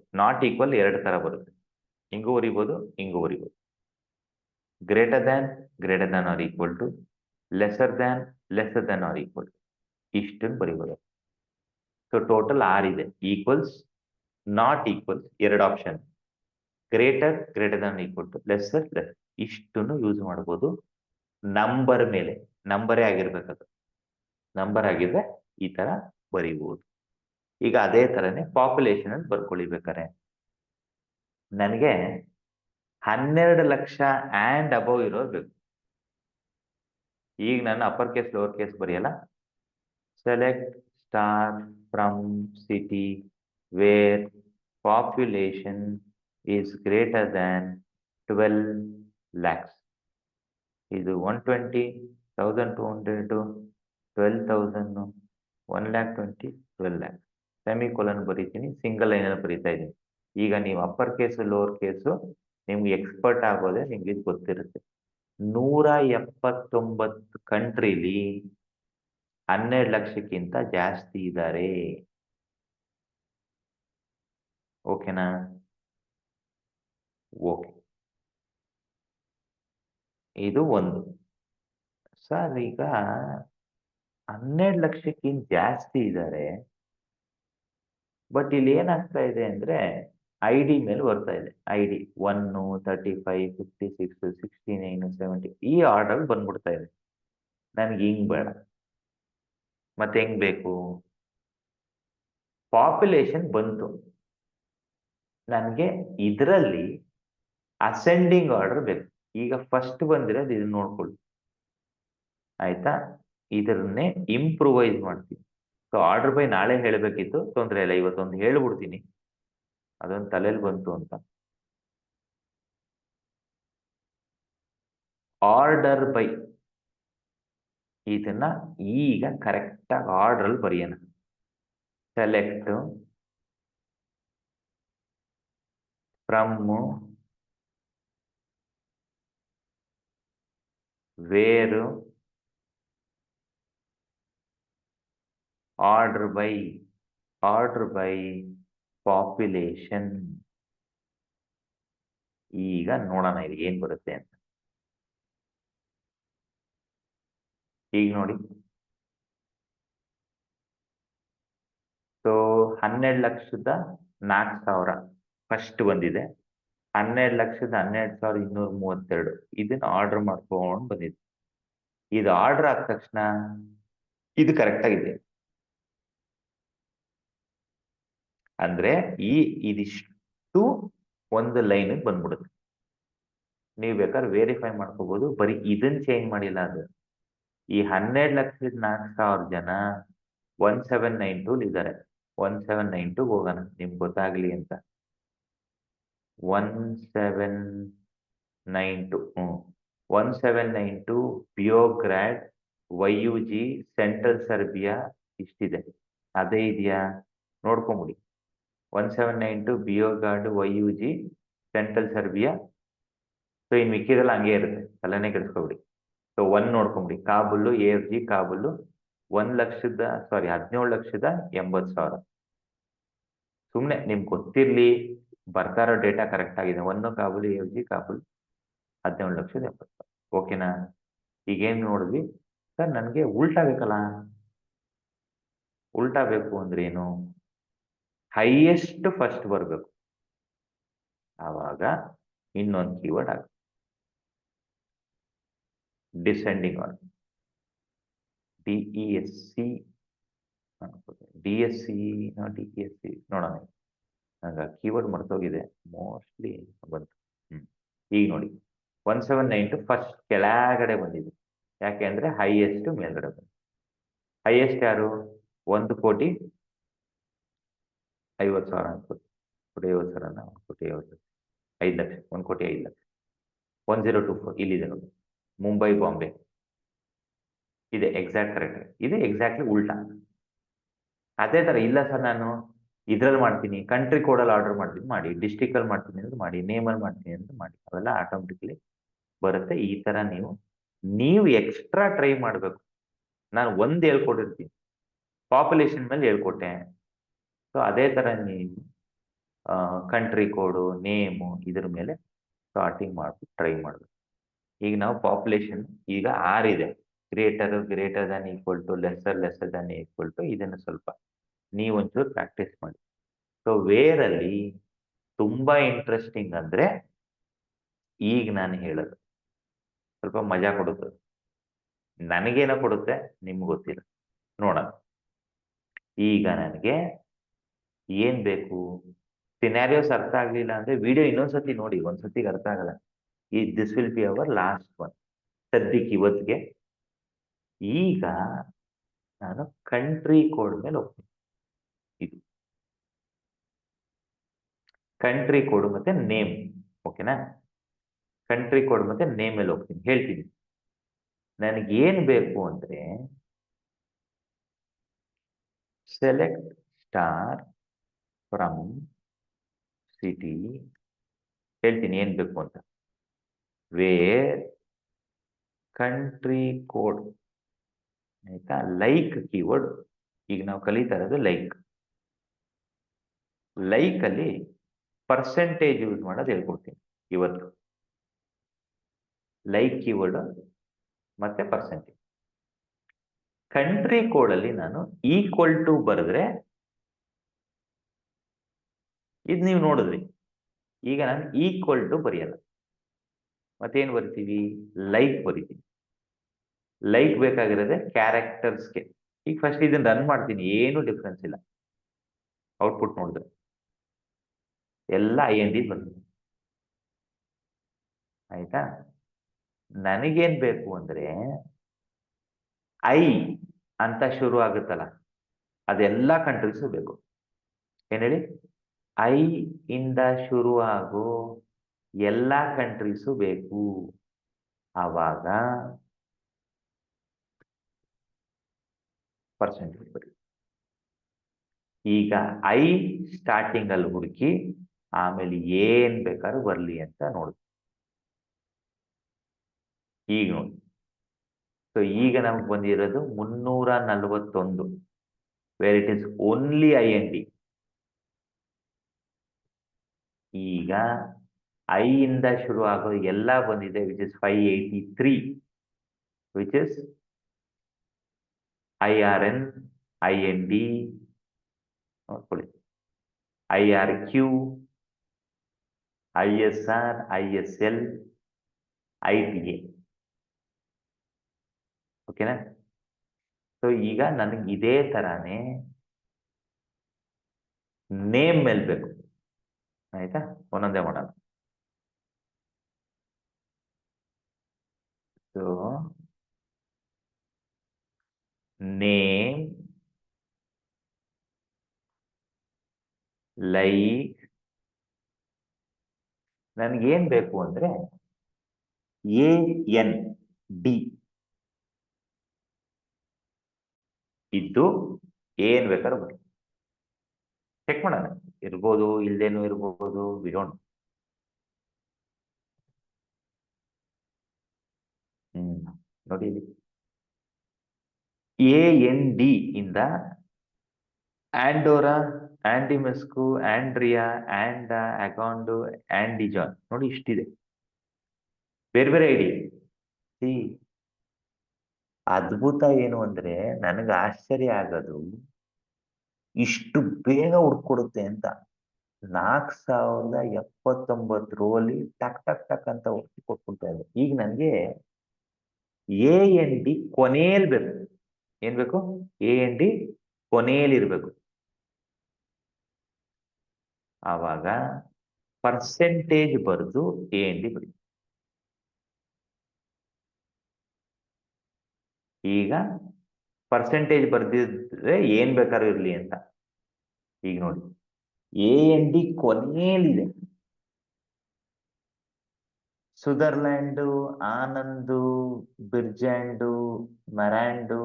2 ತರ ಬರುತ್ತೆ. ಹಿಂಗೂ ಬರಿಬೋದು, ಹಿಂಗೂ ಬರಿಬೋದು. Greater than or equal to, lesser than or equal to, ಇಷ್ಟನ್ನು ಬರಿಬೋದು. ಸೊ ಟೋಟಲ್ 6 ಇದೆ. Equals, not equals 2 option, greater than equal to, lesser ಇಷ್ಟನ್ನು ಯೂಸ್ ಮಾಡ್ಬೋದು. ನಂಬರ್ ಮೇಲೆ, ನಂಬರೇ ಆಗಿರ್ಬೇಕದು. ನಂಬರ್ ಆಗಿದ್ರೆ ಈ ತರ ಬರೀಬಹುದು. ಈಗ ಅದೇ ತರನೇ ಪಾಪ್ಯುಲೇಷನ್ ಅಂತ ಬರ್ಕೊಳ್ಳಿ ಬೇಕಾರೆ. ನನಗೆ 12 ಲಕ್ಷ ಆ್ಯಂಡ್ ಅಬೌವ್ ಇರೋರು ಬೇಕು. ಈಗ ನಾನು ಅಪ್ಪರ್ ಕೇಸ್ ಲೋವರ್ ಕೇಸ್ ಬರೆಯಲ್ಲ. Select star from city where population is greater than 12 lakhs. ಇದು 120,200 12,000 1,20,000 12 lakhs. ಸೆಮಿಕೋಲನ್ ಬರೀತೀನಿ, ಸಿಂಗಲ್ ಲೈನಲ್ಲಿ ಬರೀತಾ ಇದ್ದೀನಿ. ಈಗ ನೀವು ಅಪ್ಪರ್ ಕೇಸು ಲೋವರ್ ಕೇಸು ನಿಮ್ಗೆ ಎಕ್ಸ್ಪರ್ಟ್ ಆಗೋದೇ ನಿಮ್ಗೆ ಇದು ಗೊತ್ತಿರುತ್ತೆ. 179 ಕಂಟ್ರಿಲಿ 12 ಲಕ್ಷಕ್ಕಿಂತ ಜಾಸ್ತಿ ಇದ್ದಾರೆ. ಓಕೆನಾ? ಓಕೆ, ಇದು ಒಂದು. ಸರ್ ಈಗ 12 ಲಕ್ಷಕ್ಕಿಂತ ಜಾಸ್ತಿ ಇದ್ದಾರೆ, ಬಟ್ ಇಲ್ಲಿ ಏನಾಗ್ತಾ ಇದೆ ಅಂದ್ರೆ ಐ ಡಿ ಮೇಲೆ ಬರ್ತಾ ಇದೆ. ಐ ಡಿ 1, 35, 56, 69, 70 ಈ ಆರ್ಡರ್ ಬಂದ್ಬಿಡ್ತಾ ಇದೆ. ನನಗೆ ಹಿಂಗ್ ಬೇಡ. ಮತ್ತೆ ಹೆಂಗ್ ಬೇಕು? ಪಾಪ್ಯುಲೇಷನ್ ಬಂತು, ನನಗೆ ಇದರಲ್ಲಿ ಅಸೆಂಡಿಂಗ್ ಆರ್ಡರ್ ಬೇಕು. ಈಗ ಫಸ್ಟ್ ಬಂದಿರೋದು ಇದನ್ನ ನೋಡ್ಕೊಳ್ಳಿ, ಆಯ್ತಾ? ಇದನ್ನೇ ಇಂಪ್ರೂವೈಸ್ ಮಾಡ್ತೀನಿ. ಸೊ ಆರ್ಡರ್ ಬೈ ನಾಳೆ ಹೇಳಬೇಕಿತ್ತು, ತೊಂದರೆ ಇಲ್ಲ, ಇವತ್ತೊಂದು ಹೇಳ್ಬಿಡ್ತೀನಿ, ಅದೊಂದು ತಲೆಯಲ್ಲಿ ಬಂತು ಅಂತ. ಆರ್ಡರ್ ಬೈ ಇದನ್ನ ಈಗ ಕರೆಕ್ಟಾಗಿ ಆರ್ಡರ್ ಬರೆಯೋಣ. Select from wear order by population. ಈಗ ನೋಡೋಣ ಇದು ಏನ್ ಬರುತ್ತೆ ಅಂತ. ಈಗ ನೋಡಿ, ಸೊ 12,04,000 ಫಸ್ಟ್ ಬಂದಿದೆ. 12,12,232 ಇದನ್ನ ಆರ್ಡರ್ ಮಾಡ್ಕೊಂಡು ಬಂದಿದೆ. ಇದು ಆರ್ಡರ್ ಆದ ತಕ್ಷಣ ಇದು ಕರೆಕ್ಟ್ ಆಗಿದೆ. ಅಂದ್ರೆ ಇದಿಷ್ಟು ಒಂದು ಲೈನ್ ಬಂದ್ಬಿಡುತ್ತೆ. ನೀವು ಬೇಕಾದ್ರೆ ವೇರಿಫೈ ಮಾಡ್ಕೋಬಹುದು. ಬರೀ ಇದನ್ನ ಚೇಂಜ್ ಮಾಡಿಲ್ಲ, ಅದು ಈ 12,04,000 ಜನ 1792 ಇದ್ದಾರೆ. 1792 ಹೋಗೋಣ ನಿಮ್ಗೆ ಗೊತ್ತಾಗ್ಲಿ ಅಂತ. 1792 1792 ಬಿಯೋಗ್ರಾಡ್ YUG ಸೆಂಟ್ರಲ್ ಸರ್ಬಿಯಾ ಇಷ್ಟಿದೆ. ಅದೇ ಇದೆಯಾ ನೋಡ್ಕೊಂಬಿಡಿ. 1792 Beograd YUG central Serbia. So ಇನ್ನು ಮಿಕ್ಕಿದೆಲ್ಲ ಹಂಗೆ ಇರುತ್ತೆ, ತಲೆನೇ ಕೆಡಿಸ್ಕೊಬಿಡಿ. ಸೊ 1 ನೋಡ್ಕೊಂಬಿಡಿ, ಕಾಬುಲ್ AFG ಕಾಬುಲ್ 17,80,000. ಸುಮ್ಮನೆ ನಿಮ್ಗೆ ಗೊತ್ತಿರ್ಲಿ, ಬರ್ತಾ ಇರೋ ಡೇಟಾ ಕರೆಕ್ಟ್ ಆಗಿದೆ. 1 ಕಾಬುಲ್ AFG ಕಾಬುಲ್ 17,80,000. ಓಕೆನಾ? ಈಗೇನು ನೋಡಿದ್ವಿ ಸರ್, ನನಗೆ ಉಲ್ಟಾ ಬೇಕಲ್ಲ. ಉಲ್ಟಾ ಬೇಕು ಅಂದ್ರೆ ಏನು? ಹೈಯೆಸ್ಟ್ ಫಸ್ಟ್ ಬರಬೇಕು. ಆವಾಗ ಇನ್ನೊಂದು ಕೀವರ್ಡ್ ಆಗುತ್ತೆ, ಡಿಸೆಂಡಿಂಗ್ ಆರ್ಡರ್. DESC ನೋಡೋಣ. ನಂಗೆ ಕೀವರ್ಡ್ ಮರ್ತೋಗಿದೆ, ಮೋಸ್ಟ್ಲಿ ಬಂತು. ಈಗ ನೋಡಿ 1792 ಫಸ್ಟ್ ಕೆಳಗಡೆ ಬಂದಿದೆ. ಯಾಕೆ ಅಂದ್ರೆ ಹೈಯೆಸ್ಟ್ ಮೇಲ್ಗಡೆ ಬಂದಿದೆ. ಹೈಯೆಸ್ಟ್ ಯಾರು? 1,50,000 ಅನ್ಕೋತಿ. 1,50,000 1,50,000 5 ಲಕ್ಷ, 1,05,00,000 1024 ಇಲ್ಲಿದೆ ನೋಡಿ, ಮುಂಬೈ ಬಾಂಬೆ ಇದೆ. Exact correct. ಇದು ಎಕ್ಸಾಕ್ಟ್ಲಿ ಉಲ್ಟಾ. ಅದೇ ತರ ಇಲ್ಲ ಸರ್, ನಾನು ಇದ್ರಲ್ಲಿ ಮಾಡ್ತೀನಿ, ಕಂಟ್ರಿ ಕೋಡಲ್ಲಿ ಆರ್ಡರ್ ಮಾಡ್ತೀನಿ ಮಾಡಿ, ಡಿಸ್ಟಿಕ್ ಅಲ್ಲಿ ಮಾಡ್ತೀನಿ ಅಂದ್ರೆ ಮಾಡಿ, ನೇಮಲ್ಲಿ ಮಾಡ್ತೀನಿ ಅಂದ್ರೆ ಮಾಡಿ, ಅವೆಲ್ಲ ಆಟೋಮೆಟಿಕ್ಲಿ ಬರುತ್ತೆ. ಈ ತರ ನೀವು ಎಕ್ಸ್ಟ್ರಾ ಟ್ರೈ ಮಾಡಬೇಕು. ನಾನು ಒಂದು ಹೇಳ್ಕೊಟ್ಟಿರ್ತೀನಿ, ಪಾಪ್ಯುಲೇಷನ್ ಮೇಲೆ ಹೇಳ್ಕೊಟ್ಟೆ. ಸೊ ಅದೇ ತರ ನೀವು ಕಂಟ್ರಿ ಕೋಡು, ನೇಮು ಇದ್ರ ಮೇಲೆ ಸ್ಟಾರ್ಟಿಂಗ್ ಮಾಡ್ಬಿಟ್ಟು ಟ್ರೈ ಮಾಡಬೇಕು. ಈಗ ನಾವು ಪಾಪ್ಯುಲೇಷನ್ ಈಗ 6 ಇದೆ. Greater than equal to, lesser than equal to. ಇದನ್ನು ಸ್ವಲ್ಪ ನೀವು ಒಂಚೂರು ಪ್ರಾಕ್ಟೀಸ್ ಮಾಡಿ. ಸೊ ವೇರಲ್ಲಿ ತುಂಬಾ ಇಂಟ್ರೆಸ್ಟಿಂಗ್ ಅಂದ್ರೆ ಈಗ ನಾನು ಹೇಳೋದು ಸ್ವಲ್ಪ ಮಜಾ ಕೊಡುತ್ತೆ. ನನಗೇನೋ ಕೊಡುತ್ತೆ, ನಿಮ್ಗೆ ಗೊತ್ತಿಲ್ಲ. ನೋಡೋಣ. ಈಗ ನನಗೆ ಏನ್ ಬೇಕು? ಸಿನಾರಿಯೋಸ್ ಅರ್ಥ ಆಗ್ಲಿಲ್ಲ ಅಂದ್ರೆ ವಿಡಿಯೋ ಇನ್ನೊಂದ್ಸತಿ ನೋಡಿ, ಒಂದ್ಸತಿಗೆ ಅರ್ಥ ಆಗಲ್ಲ. This will be our last one ಸದ್ಯಕ್ಕೆ ಇವತ್ತಿಗೆ. ಈಗ ನಾನು ಕಂಟ್ರಿ ಕೋಡ್ ಮೇಲೆ ಹೋಗ್ತೀನಿ. ಇದು ಕಂಟ್ರಿ ಕೋಡ್ ಮತ್ತೆ ನೇಮ್. ಓಕೆನಾ? ಕಂಟ್ರಿ ಕೋಡ್ ಮತ್ತೆ ನೇಮ್ ಮೇಲೆ ಹೋಗ್ತೀನಿ, ಹೇಳ್ತೀನಿ. ನನಗೇನ್ ಬೇಕು ಅಂದ್ರೆ ಸೆಲೆಕ್ಟ್ ಸ್ಟಾರ್ ಫ್ರಮ್ ಸಿಟಿ. ಹೇಳ್ತೀನಿ ಏನ್ ಬೇಕು ಅಂತ. ವೇರ್ ಕಂಟ್ರಿ ಕೋಡ್, ಆಯ್ತಾ? Like keyword. ಈಗ ನಾವು ಕಲಿತಾ ಇರೋದು ಲೈಕ್ ಅಲ್ಲಿ ಪರ್ಸೆಂಟೇಜ್ ಯೂಸ್ ಮಾಡೋದು ಹೇಳ್ಕೊಡ್ತೀನಿ ಇವತ್ತು. ಲೈಕ್ ಕೀವರ್ಡ್ ಮತ್ತೆ ಪರ್ಸೆಂಟೇಜ್. ಕಂಟ್ರಿ ಕೋಡ್ ಅಲ್ಲಿ ನಾನು ಈಕ್ವಲ್ ಟು ಬರೆದ್ರೆ ಇದು ನೀವು ನೋಡಿದ್ರಿ. ಈಗ ನಾನು ಈಕ್ವಲ್ ಟು ಬರೆಯಲ್ಲ, ಮತ್ತೇನು ಬರ್ತೀವಿ, ಲೈಕ್ ಬರಿತೀನಿ. ಲೈಕ್ ಬೇಕಾಗಿರೋದೆ ಕ್ಯಾರೆಕ್ಟರ್ಸ್ಗೆ. ಈಗ ಫಸ್ಟ್ ಇದನ್ನ ರನ್ ಮಾಡ್ತೀನಿ, ಏನು ಡಿಫ್ರೆನ್ಸ್ ಇಲ್ಲ. ಔಟ್ಪುಟ್ ನೋಡಿದ್ರೆ ಎಲ್ಲ IND ಬಂದಿದೆ. ಆಯ್ತಾ? ನನಗೇನ್ ಬೇಕು ಅಂದ್ರೆ ಐ ಅಂತ ಶುರು ಆಗುತ್ತಲ್ಲ, ಅದೆಲ್ಲ ಕಂಟ್ರೀಸು ಬೇಕು. ಏನ್ ಹೇಳಿ, ಐ ಇಂದ ಶುರು ಆಗೋ ಎಲ್ಲ ಕಂಟ್ರೀಸು ಬೇಕು. ಆವಾಗ ಪರ್ಸೆಂಟೇಜ್ ಬರಿ. ಈಗ ಐ ಸ್ಟಾರ್ಟಿಂಗ್ ಅಲ್ಲಿ ಹುಡುಕಿ ಆಮೇಲೆ ಏನ್ ಬೇಕಾದ್ರೂ ಬರ್ಲಿ ಅಂತ ನೋಡಿ. ಈಗ ನೋಡಿ, ಸೊ ಈಗ ನಮ್ಗೆ ಬಂದಿರೋದು 341, where it is only IND. ಈಗ ಐ ಇಂದ ಶುರು ಆಗೋ ಎಲ್ಲ ಬಂದಿದೆ, which is 583, which is IRN, IND, ನೋಡ್ಕೊಳ್ಳಿ, IRQ, ISR, ISL, ITA. ಓಕೆನಾ? ಸೊ ಈಗ ನನಗೆ ಇದೇ ತರಾನೇ ನೇಮ್ ಮೇಲೆ ಬೇಕು. ಆಯ್ತಾ? ಒಂದೊಂದೇ ಮಾಡೋಣ. ಸೊ ನೇಮ್, ಲೈಕ್, ನನಗೇನ್ ಬೇಕು ಅಂದ್ರೆ AND ಇದ್ದು ಏನ್ ಬೇಕಾದ್ರೂ ಬರಿ. ಚೆಕ್ ಮಾಡೋಣ, ಇರ್ಬೋದು, ಇಲ್ದೇನು ಇರ್ಬೋದು, ವಿ ಡೋಂಟ್. ನೋಡಿ, AND ಇಂದ ಆಂಡೋರಾ, ಆಂಡಿಮೆಸ್ಕು, ಆಂಡ್ರಿಯಾ, ಆಂಡ, ಅಗಾಂಡು, ಆಂಡಿಜಾನ್, ನೋಡಿ ಇಷ್ಟಿದೆ, ಬೇರೆ ಬೇರೆ ಐಡಿ. ಅದ್ಭುತ ಏನು ಅಂದ್ರೆ, ನನಗೆ ಆಶ್ಚರ್ಯ ಆಗೋದು ಇಷ್ಟು ಬೇಗ ಹುಡ್ಕೊಡುತ್ತೆ ಅಂತ. 4079 ರೋ ಅಲ್ಲಿ ಟಕ್ ಟಕ್ ಟಕ್ ಅಂತ ಹುಡುಕಿ ಕೊಟ್ಬಿಡ್ತಾ ಇದೆ. ಈಗ ನನಗೆ AND ಕೊನೆಯಲ್ಲಿ ಬೇಕು. ಏನ್ ಬೇಕು? AND ಕೊನೆಯಲ್ಲಿ ಇರ್ಬೇಕು. ಆವಾಗ ಪರ್ಸೆಂಟೇಜ್ ಬರೆದು AND ಬರಿ. ಈಗ ಪರ್ಸೆಂಟೇಜ್ ಬರ್ದಿದ್ರೆ ಏನ್ ಬೇಕಾದ್ರೂ ಇರ್ಲಿ ಅಂತ. ಈಗ ನೋಡಿ, AND ಕೊನೆಯಲ್ಲಿದೆ. ಸುದರ್ಲ್ಯಾಂಡು, ಆನಂದು, ಬಿರ್ಜಾಂಡು, ಮರಾಂಡು,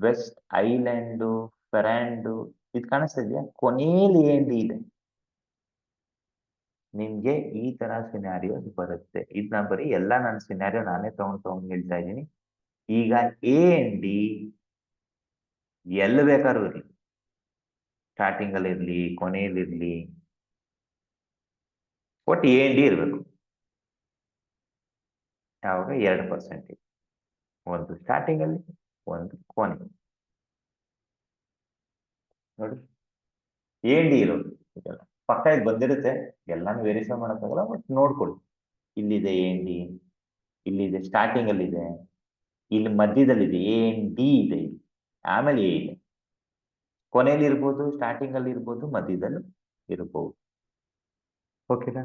ವೆಸ್ಟ್ ಐಲ್ಯಾಂಡು, ಫೆರಾಂಡು, ಇದು ಕಾಣಿಸ್ತಾ ಇದೆಯಾ? ಕೊನೆಯಲ್ಲಿ AND ಇದೆ. ನಿಮ್ಗೆ ಈ ತರ ಸಿನಾರಿಯೋ ಬರುತ್ತೆ. ಇದು ನಾನು ಬರೀ ಎಲ್ಲ ನನ್ನ ಸಿನಾರಿಯೋ ನಾನೇ ತಗೊಂಡು ಹೇಳ್ತಾ ಇದ್ದೀನಿ. ಈಗ AND ಎಲ್ಲಿ ಬೇಕಾದ್ರೂ ಇರಲಿ, ಸ್ಟಾರ್ಟಿಂಗ್ ಅಲ್ಲಿ ಇರ್ಲಿ, ಕೊನೆಯಲ್ಲಿ ಇರ್ಲಿ, ಒಟ್ಟು AND ಇರಬೇಕು. ಯಾವಾಗ 2%, ಒಂದು ಸ್ಟಾರ್ಟಿಂಗ್ ಅಲ್ಲಿ, ಒಂದು ಕೊನೆ. ನೋಡಿ, AND ಇರೋದು ಇದೆಲ್ಲ ಪಕ್ಕ ಇದು ಬಂದಿರುತ್ತೆ, ಎಲ್ಲಾನು ವೆರಿಫೈ ಮಾಡೋಕ್ಕಾಗಲ್ಲ, ಬಟ್ ನೋಡ್ಕೊಳ್ಳಿ. ಇಲ್ಲಿದೆ AND, ಇಲ್ಲಿದೆ, ಸ್ಟಾರ್ಟಿಂಗ್ ಅಲ್ಲಿ ಇದೆ, ಇಲ್ಲಿ ಮಧ್ಯದಲ್ಲಿದೆ, AND ಇದೆ, ಆಮೇಲೆ A ಇದೆ, ಕೊನೆಯಲ್ಲಿ ಇರ್ಬೋದು, ಸ್ಟಾರ್ಟಿಂಗ್ ಅಲ್ಲಿ ಇರ್ಬೋದು, ಮಧ್ಯದಲ್ಲಿ ಇರ್ಬೋದು. ಓಕೆನಾ?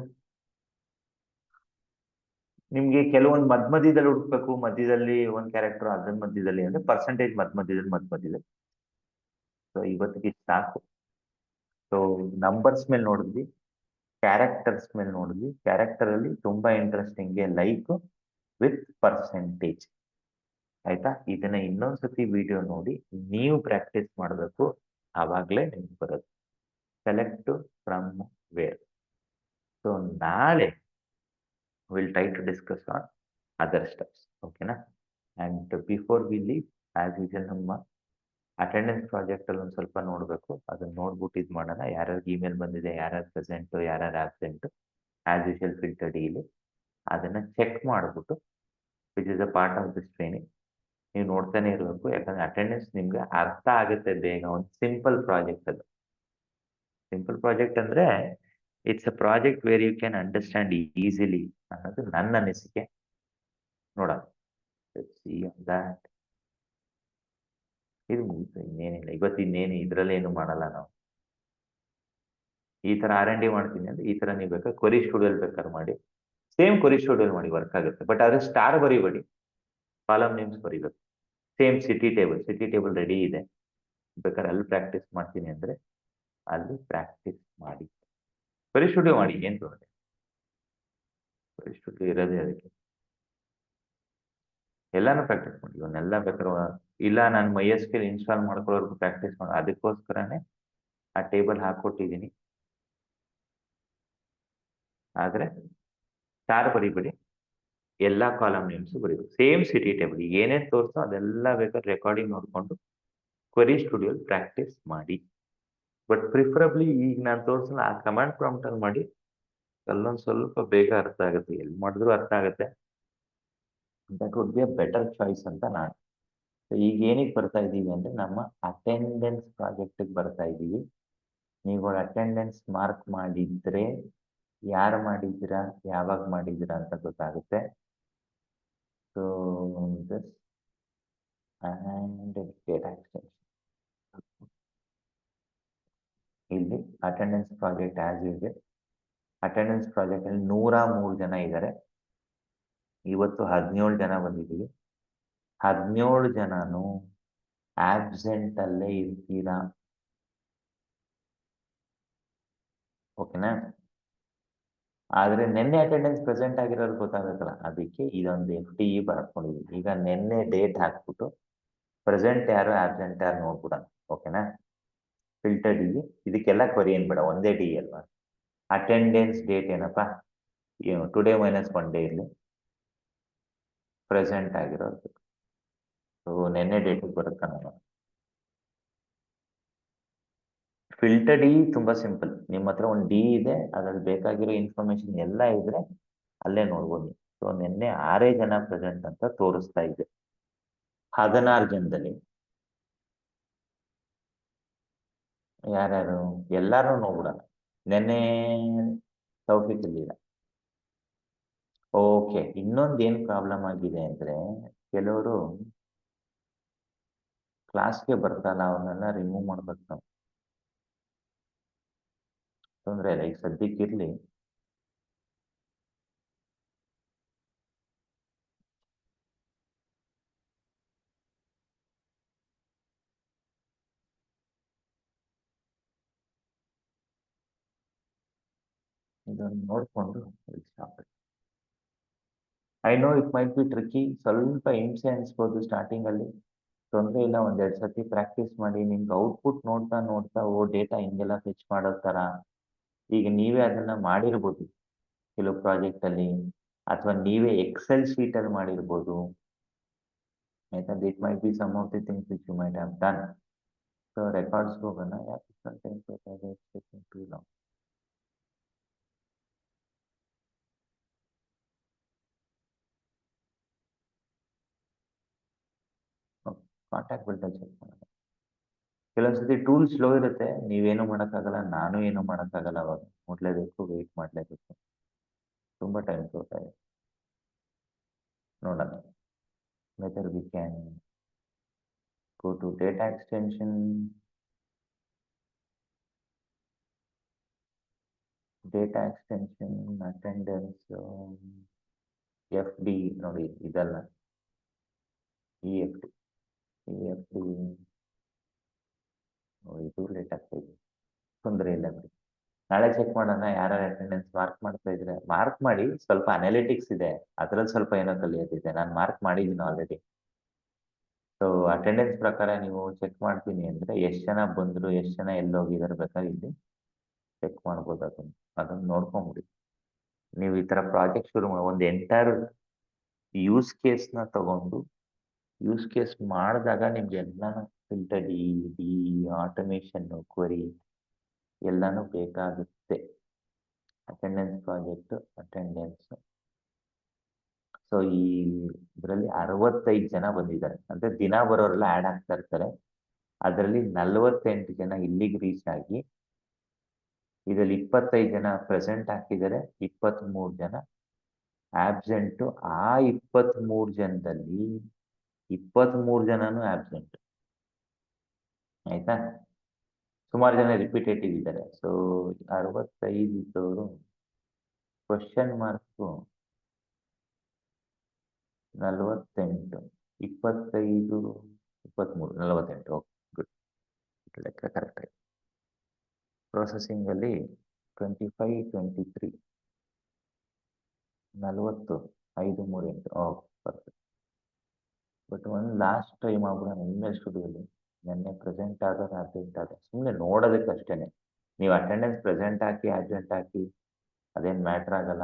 ನಿಮ್ಗೆ ಕೆಲವೊಂದು ಮಧ್ಯದಲ್ಲಿ ಹುಡುಕ್ಬೇಕು, ಮಧ್ಯದಲ್ಲಿ ಒಂದು ಕ್ಯಾರೆಕ್ಟರ್, ಅದನ್ನ ಮಧ್ಯದಲ್ಲಿ ಅಂದ್ರೆ ಪರ್ಸೆಂಟೇಜ್ ಮಧ್ಯದಲ್ಲಿ. ಸೊ ಇವತ್ತಿಗೆ ಸಾಕು. ಸೊ ನಂಬರ್ಸ್ ಮೇಲೆ ನೋಡಿದ್ವಿ, ಕ್ಯಾರೆಕ್ಟರ್ಸ್ ಮೇಲೆ ನೋಡಿದ್ವಿ. ಕ್ಯಾರೆಕ್ಟರ್ ಅಲ್ಲಿ ತುಂಬಾ ಇಂಟ್ರೆಸ್ಟಿಂಗ್ ಲೈಕ್ ವಿತ್ ಪರ್ಸೆಂಟೇಜ್. ಆಯ್ತಾ? ಇದನ್ನ ಇನ್ನೊಂದ್ಸತಿ ವಿಡಿಯೋ ನೋಡಿ ನೀವು ಪ್ರಾಕ್ಟೀಸ್ ಮಾಡಬೇಕು, ಆವಾಗಲೇ ನಿಮ್ಗೆ ಬರುತ್ತೆ. Select from where. ಸೊ ನಾಳೆ will try to discuss on other steps. ಓಕೆನಾ? And before we leave, as usual ನಮ್ಮ ಅಟೆಂಡೆನ್ಸ್ ಪ್ರಾಜೆಕ್ಟ್ ಅಲ್ಲಿ ಒಂದು ಸ್ವಲ್ಪ ನೋಡಬೇಕು. ಅದನ್ನ ನೋಡ್ಬಿಟ್ಟು ಇದು ಮಾಡೋಣ. ಯಾರ್ಯಾರಿಗೆ ಇಮೇಲ್ ಬಂದಿದೆ, ಯಾರ್ಯಾರು ಪ್ರೆಸೆಂಟ್, ಯಾರ್ಯಾರು ಆಬ್ಸೆಂಟ್, ಆಸ್ ಯೂಶುವಲ್ ಫಿಲ್ಟರ್ ಡೀಲಿ ಅದನ್ನ ಚೆಕ್ ಮಾಡಿಬಿಟ್ಟು, which is a part of this training, ನೀವು ನೋಡ್ತಾನೆ ಇರಬೇಕು. ಯಾಕಂದ್ರೆ ಅಟೆಂಡೆನ್ಸ್ ನಿಮ್ಗೆ ಅರ್ಥ ಆಗುತ್ತೆ ಬೇಗ. ಒಂದು ಸಿಂಪಲ್ ಪ್ರಾಜೆಕ್ಟ್ ಅದು. ಸಿಂಪಲ್ ಪ್ರಾಜೆಕ್ಟ್ ಅಂದ್ರೆ it's a project where you can understand easily ಅನ್ನೋದು ನನ್ನ ಅನಿಸಿಕೆ. ನೋಡೋಣ. ಇದು ಮುಗಿತು, ಇನ್ನೇನಿಲ್ಲ. ಇವತ್ತು ಇನ್ನೇನು ಇದರಲ್ಲೇನು ಮಾಡಲ್ಲ ನಾವು. ಈ ತರ R&D ಮಾಡ್ತೀನಿ ಅಂದ್ರೆ ಈ ತರ ನೀವು ಬೇಕಾದ್ರೆ ಕ್ವರಿ ಸ್ಟುಡಿಯೋಲ್ ಬೇಕಾದ್ರೆ ಮಾಡಿ, ಸೇಮ್ ಕ್ವರಿ ಸ್ಟುಡಿಯೋಲ್ ಮಾಡಿ, ವರ್ಕ್ ಆಗುತ್ತೆ. ಬಟ್ ಆದ್ರೆ ಸ್ಟಾರ್ ಬರಿಬೇಡಿ, ಕಾಲಮ್ ನೇಮ್ಸ್ ಬರಿಬೇಕು. ಸೇಮ್ ಸಿಟಿ ಟೇಬಲ್ ರೆಡಿ ಇದೆ, ಬೇಕಾದ್ರೆ ಅಲ್ಲಿ ಪ್ರಾಕ್ಟೀಸ್ ಮಾಡ್ತೀನಿ ಅಂದ್ರೆ ಅಲ್ಲಿ ಪ್ರಾಕ್ಟೀಸ್ ಮಾಡಿ. ಕ್ವರಿ ಸ್ಟುಡಿಯೋ ಮಾಡಿ, ಏನ್ ತೊಂದರೆ. ಕ್ವರಿ ಸ್ಟುಡಿಯೋ ಇರೋದೇ ಅದಕ್ಕೆ. ಎಲ್ಲಾನು ಪ್ರಾಕ್ಟೀಸ್ ಮಾಡಿ, ಇವನ್ನೆಲ್ಲ ಬೇಕಾದ್ರೆ ಇಲ್ಲ ನಾನು MySQL ಇನ್ಸ್ಟಾಲ್ ಮಾಡ್ಕೊಳ್ಳೋರ್ಗು ಪ್ರಾಕ್ಟೀಸ್ ಮಾಡಿ, ಅದಕ್ಕೋಸ್ಕರನೇ ಆ ಟೇಬಲ್ ಹಾಕೊಟ್ಟಿದ್ದೀನಿ. ಆದ್ರೆ ಸ್ಟಾರ್ ಬರಿಬೇಡಿ, ಎಲ್ಲಾ ಕಾಲಮ್ ನೇಮ್ಸ್ ಬರೀಬೇಕು. ಸೇಮ್ ಸಿಟಿ ಟೇಬಲ್ ಈಗ ಏನೇನ್ ತೋರಿಸೋ ಅದೆಲ್ಲ ಬೇಕಾದ್ರೆ ರೆಕಾರ್ಡಿಂಗ್ ನೋಡ್ಕೊಂಡು ಕ್ವರಿ ಸ್ಟುಡಿಯೋಲ್ ಪ್ರಾಕ್ಟೀಸ್ ಮಾಡಿ. ಬಟ್ ಪ್ರಿಫರಬ್ಲಿ ಈಗ ನಾನು ತೋರಿಸಲ್ಲ, ಆ ಕಮಾಂಡ್ ಪ್ರಾಂಪ್ಟ್ ಅಲ್ಲಿ ಮಾಡಿ, ಅಲ್ಲೊಂದು ಸ್ವಲ್ಪ ಬೇಗ ಅರ್ಥ ಆಗುತ್ತೆ. ಎಲ್ಲಿ ಮಾಡಿದ್ರು ಅರ್ಥ ಆಗುತ್ತೆ. That would be a better choice ಅಂತ ನಾನು. ಈಗ ಏನಕ್ಕೆ ಬರ್ತಾ ಇದ್ದೀವಿ ಅಂದ್ರೆ ನಮ್ಮ ಅಟೆಂಡೆನ್ಸ್ ಪ್ರಾಜೆಕ್ಟ್ ಬರ್ತಾ ಇದ್ದೀವಿ. ನೀವುಗಳು ಅಟೆಂಡೆನ್ಸ್ ಮಾರ್ಕ್ ಮಾಡಿದ್ರೆ ಯಾರು ಮಾಡಿದ್ದೀರಾ, ಯಾವಾಗ ಮಾಡಿದ್ದೀರಾ ಅಂತ ಗೊತ್ತಾಗುತ್ತೆ. So this and data extension. ಇಲ್ಲಿ ಅಟೆಂಡೆನ್ಸ್ ಪ್ರಾಜೆಕ್ಟ್ ಆಸ್ ಇದೆ. ಅಟೆಂಡೆನ್ಸ್ ಪ್ರಾಜೆಕ್ಟ್ ಅಲ್ಲಿ 103 ಜನ ಇದ್ದಾರೆ. ಇವತ್ತು 17 ಜನ ಬಂದಿದ್ದೀವಿ. 17 ಜನನು ಆಬ್ಸೆಂಟ್ ಅಲ್ಲೇ ಇರ್ತೀರಾ, ಓಕೆನಾ? ಆದ್ರೆ ನಿನ್ನೆ ಅಟೆಂಡೆನ್ಸ್ ಪ್ರೆಸೆಂಟ್ ಆಗಿರೋದು ಗೊತ್ತಾಗಬೇಕಲ್ಲ, ಅದಕ್ಕೆ ಇದೊಂದು FTE ಬರ್ಕೊಂಡಿದ್ದೀವಿ. ಈಗ ನಿನ್ನೆ ಡೇಟ್ ಹಾಕ್ಬಿಟ್ಟು ಪ್ರೆಸೆಂಟ್ ಯಾರು ಆಬ್ಸೆಂಟ್ ಯಾರು ನೋಡ್ಬಿಡೋಣ, ಓಕೆನಾ? ಫಿಲ್ಟರ್ ಡಿ, ಇದಕ್ಕೆಲ್ಲ ಕ್ವರಿ ಏನ್ ಬೇಡ, ಒಂದೇ ಡಿ ಅಲ್ವಾ. ಅಟೆಂಡೆನ್ಸ್ ಡೇಟ್ ಏನಪ್ಪಾ, ಏನು ಟುಡೇ -1 ಡೇ ಇರಲಿ, ಪ್ರೆಸೆಂಟ್ ಆಗಿರೋದು. ಸೊ ನಿನ್ನೆ ಡೇಟಿಗೆ ಬರುತ್ತಾ ನಾನು. ಫಿಲ್ಟರ್ ಡಿ ತುಂಬಾ ಸಿಂಪಲ್. ನಿಮ್ಮ ಹತ್ರ ಒಂದು ಡಿ ಇದೆ, ಅದ್ರಲ್ಲಿ ಬೇಕಾಗಿರೋ ಇನ್ಫಾರ್ಮೇಶನ್ ಎಲ್ಲ ಇದ್ರೆ ಅಲ್ಲೇ ನೋಡ್ಬೋದು. ಸೊ ನಿನ್ನೆ 6 ಜನ ಪ್ರೆಸೆಂಟ್ ಅಂತ ತೋರಿಸ್ತಾ ಇದೆ. 16 ಜನದಲ್ಲಿ ಯಾರ್ಯಾರು ಎಲ್ಲಾರು ನೋಡ್ಬಿಡೋಣ. ನಿನ್ನೆ ತೌಫಿಕ್ ಇರ್ಲಿಲ್ಲ. ಓಕೆ, ಇನ್ನೊಂದು ಏನ್ ಪ್ರಾಬ್ಲಮ್ ಆಗಿದೆ ಅಂದ್ರೆ ಕೆಲವರು ಕ್ಲಾಸ್ಗೆ ಬರ್ತಾರ, ಅವನ್ನೆಲ್ಲ ರಿಮೂವ್ ಮಾಡ್ಬೇಕು ನಾವು. ತೊಂದ್ರೆ ಇಲ್ಲ, ಈಗ ಸದ್ಯಕ್ಕಿರ್ಲಿ. ಇದನ್ನು ನೋಡ್ಕೊಂಡು I know it might B tricky, ಸ್ವಲ್ಪ ಹಿಂಸೆ ಅನ್ಸ್ಬೋದು ಸ್ಟಾರ್ಟಿಂಗ್ ಅಲ್ಲಿ. ತೊಂದರೆ ಇಲ್ಲ, 1-2 ಸತಿ ಪ್ರಾಕ್ಟೀಸ್ ಮಾಡಿ. ನಿಮ್ಗೆ ಔಟ್ಪುಟ್ ನೋಡ್ತಾ ನೋಡ್ತಾ ಓ ಡೇಟಾ ಹಿಂಗೆಲ್ಲ ಫೆಚ್ ಮಾಡೋ ತರ ಈಗ ನೀವೇ ಅದನ್ನ ಮಾಡಿರ್ಬೋದು ಕೆಲವು ಪ್ರಾಜೆಕ್ಟ್ ಅಲ್ಲಿ, ಅಥವಾ ನೀವೇ ಎಕ್ಸೆಲ್ ಶೀಟ್ ಅಲ್ಲಿ ಮಾಡಿರ್ಬೋದು. ಯಾಕಂದ್ರೆ it might be some of the things which you might have done. So records ಹೋಗೋಣ. ಕಾಂಟ್ಯಾಕ್ಟ್ ಬಿಲ್ಡರ್ ಚೆಕ್ ಮಾಡೋಣ. ಕೆಲವೊಂದ್ಸತಿ ಟೂಲ್ ಸ್ಲೋ ಇರುತ್ತೆ, ನೀವೇನು ಮಾಡೋಕ್ಕಾಗಲ್ಲ, ನಾನು ಏನು ಮಾಡೋಕ್ಕಾಗಲ್ಲ. ಅವಾಗ ಮುಟ್ಲೇಬೇಕು, ವೆಯ್ಟ್ ಮಾಡಲೇಬೇಕು. ತುಂಬಾ ಟೈಮ್ ತಗೋತಾ ಇದೆ. ನೋಡೋಣ whether we can go to data extension, attendance, FD ನೋಡಿ ಇದಲ್ಲ, EFD ಇದು ಲೇಟ್ ಆಗ್ತಾ ಇದೆ. ತೊಂದರೆ ಇಲ್ಲ ಬಿಡಿ, ನಾಳೆ ಚೆಕ್ ಮಾಡೋಣ. ಯಾರು ಅಟೆಂಡೆನ್ಸ್ ಮಾರ್ಕ್ ಮಾಡ್ತಾ ಇದ್ರೆ ಮಾರ್ಕ್ ಮಾಡಿ. ಸ್ವಲ್ಪ ಅನಾಲಿಟಿಕ್ಸ್ ಇದೆ, ಅದ್ರಲ್ಲಿ ಸ್ವಲ್ಪ ಏನೋ ಕಲಿಯೋದಿದೆ. ನಾನು ಮಾರ್ಕ್ ಮಾಡಿದ್ದೀನಿ ಆಲ್ರೆಡಿ. ಸೊ ಅಟೆಂಡೆನ್ಸ್ ಪ್ರಕಾರ ನೀವು ಚೆಕ್ ಮಾಡ್ತೀನಿ ಅಂದ್ರೆ ಎಷ್ಟು ಜನ ಬಂದ್ರು, ಎಷ್ಟು ಜನ ಎಲ್ಲೋಗಿದಾರೆ ಬೇಕಾದ್ರೆ ಇಲ್ಲಿ ಚೆಕ್ ಮಾಡ್ಬೋದು. ಅದನ್ನ ನೋಡ್ಕೊಂಬಿಡಿ. ನೀವು ಈ ತರ ಪ್ರಾಜೆಕ್ಟ್ ಶುರು ಮಾಡಿ ಒಂದು ಎಂಟೈರ್ ಯೂಸ್ ಕೇಸ್ನ ತಗೊಂಡು ಯೂಸ್ ಕೇಸ್ ಮಾಡಿದಾಗ ನಿಮ್ಗೆ ಎಲ್ಲಾನು ಫಿಲ್ಟರ್ ಡಿ ಆಟೋಮೇಷನ್ ಕ್ವರಿ ಎಲ್ಲಾನು ಬೇಕಾಗುತ್ತೆ. Attendance project attendance. ಸೊ ಈ ಇದರಲ್ಲಿ 65 ಜನ ಬಂದಿದ್ದಾರೆ, ಅಂದ್ರೆ ದಿನ ಬರೋರೆಲ್ಲ ಆ್ಯಡ್ ಆಗ್ತಾ ಇರ್ತಾರೆ. ಅದರಲ್ಲಿ 48 ಜನ ಇಲ್ಲಿಗೆ ರೀಚ್ ಆಗಿ ಇದರಲ್ಲಿ 25 ಜನ ಪ್ರೆಸೆಂಟ್ ಹಾಕಿದ್ದಾರೆ, 23 ಜನ ಆಬ್ಸೆಂಟು. ಆ 23 ಜನದಲ್ಲಿ 23 ಜನನು ಆಬ್ಸೆಂಟ್. ಆಯ್ತಾ? ಸುಮಾರು ಜನ ರಿಪಿಟೇಟಿವ್ ಇದ್ದಾರೆ. ಸೊ 65 ಇದ್ದವರು ಕ್ವಶನ್ ಮಾರ್ಕು 48, 25, 23, 48. Okay, good. ಲೆಕ್ಕ ಕರೆಕ್ಟ್ ಆಗಿ. ಪ್ರೊಸೆಸಿಂಗ್ ಅಲ್ಲಿ 25, 23, 40, 5, 3, 8. Okay, perfect. ಬಟ್ ಒಂದು ಲಾಸ್ಟ್ ಟ್ರೈ ಮಾಡ್ಬಿಡೋಣ ಇಮೇಲ್ ಸ್ಟುಡಿಯೋಲಿ. ನೆನ್ನೆ ಪ್ರೆಸೆಂಟ್ ಆಗೋದು ಅಬ್ಸೆಂಟ್ ಆಗೋದು ಸುಮ್ಮನೆ ನೋಡೋದಕ್ಕೆ ಅಷ್ಟೇ. ನೀವು ಅಟೆಂಡೆನ್ಸ್ ಪ್ರೆಸೆಂಟ್ ಹಾಕಿ ಅಬ್ಸೆಂಟ್ ಹಾಕಿ ಅದೇನು ಮ್ಯಾಟ್ರ್ ಆಗಲ್ಲ.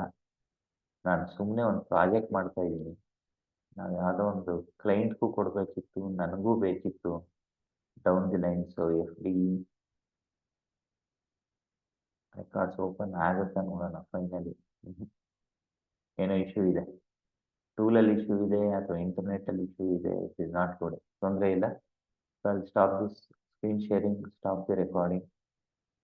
ನಾನು ಸುಮ್ಮನೆ ಒಂದು ಪ್ರಾಜೆಕ್ಟ್ ಮಾಡ್ತಾ ಇದ್ದೀನಿ. ನಾವು ಯಾವುದೋ ಒಂದು ಕ್ಲೈಂಟ್ಗೂ ಕೊಡಬೇಕಿತ್ತು, ನನಗೂ ಬೇಕಿತ್ತು. Down the line. So FD records open ಆಗುತ್ತಾ ನೋಡೋಣ ಫೈನಲಿ. ಏನೋ ಇಶ್ಯೂ ಇದೆ, ಟೂಲಲ್ಲಿ ಇಶ್ಯೂ ಇದೆ ಅಥವಾ ಇಂಟರ್ನೆಟ್ಟಲ್ಲಿ ಇಶ್ಯೂ ಇದೆ. It is not good. ತೊಂದರೆ ಇಲ್ಲ. So I stop this screen sharing, stop the recording.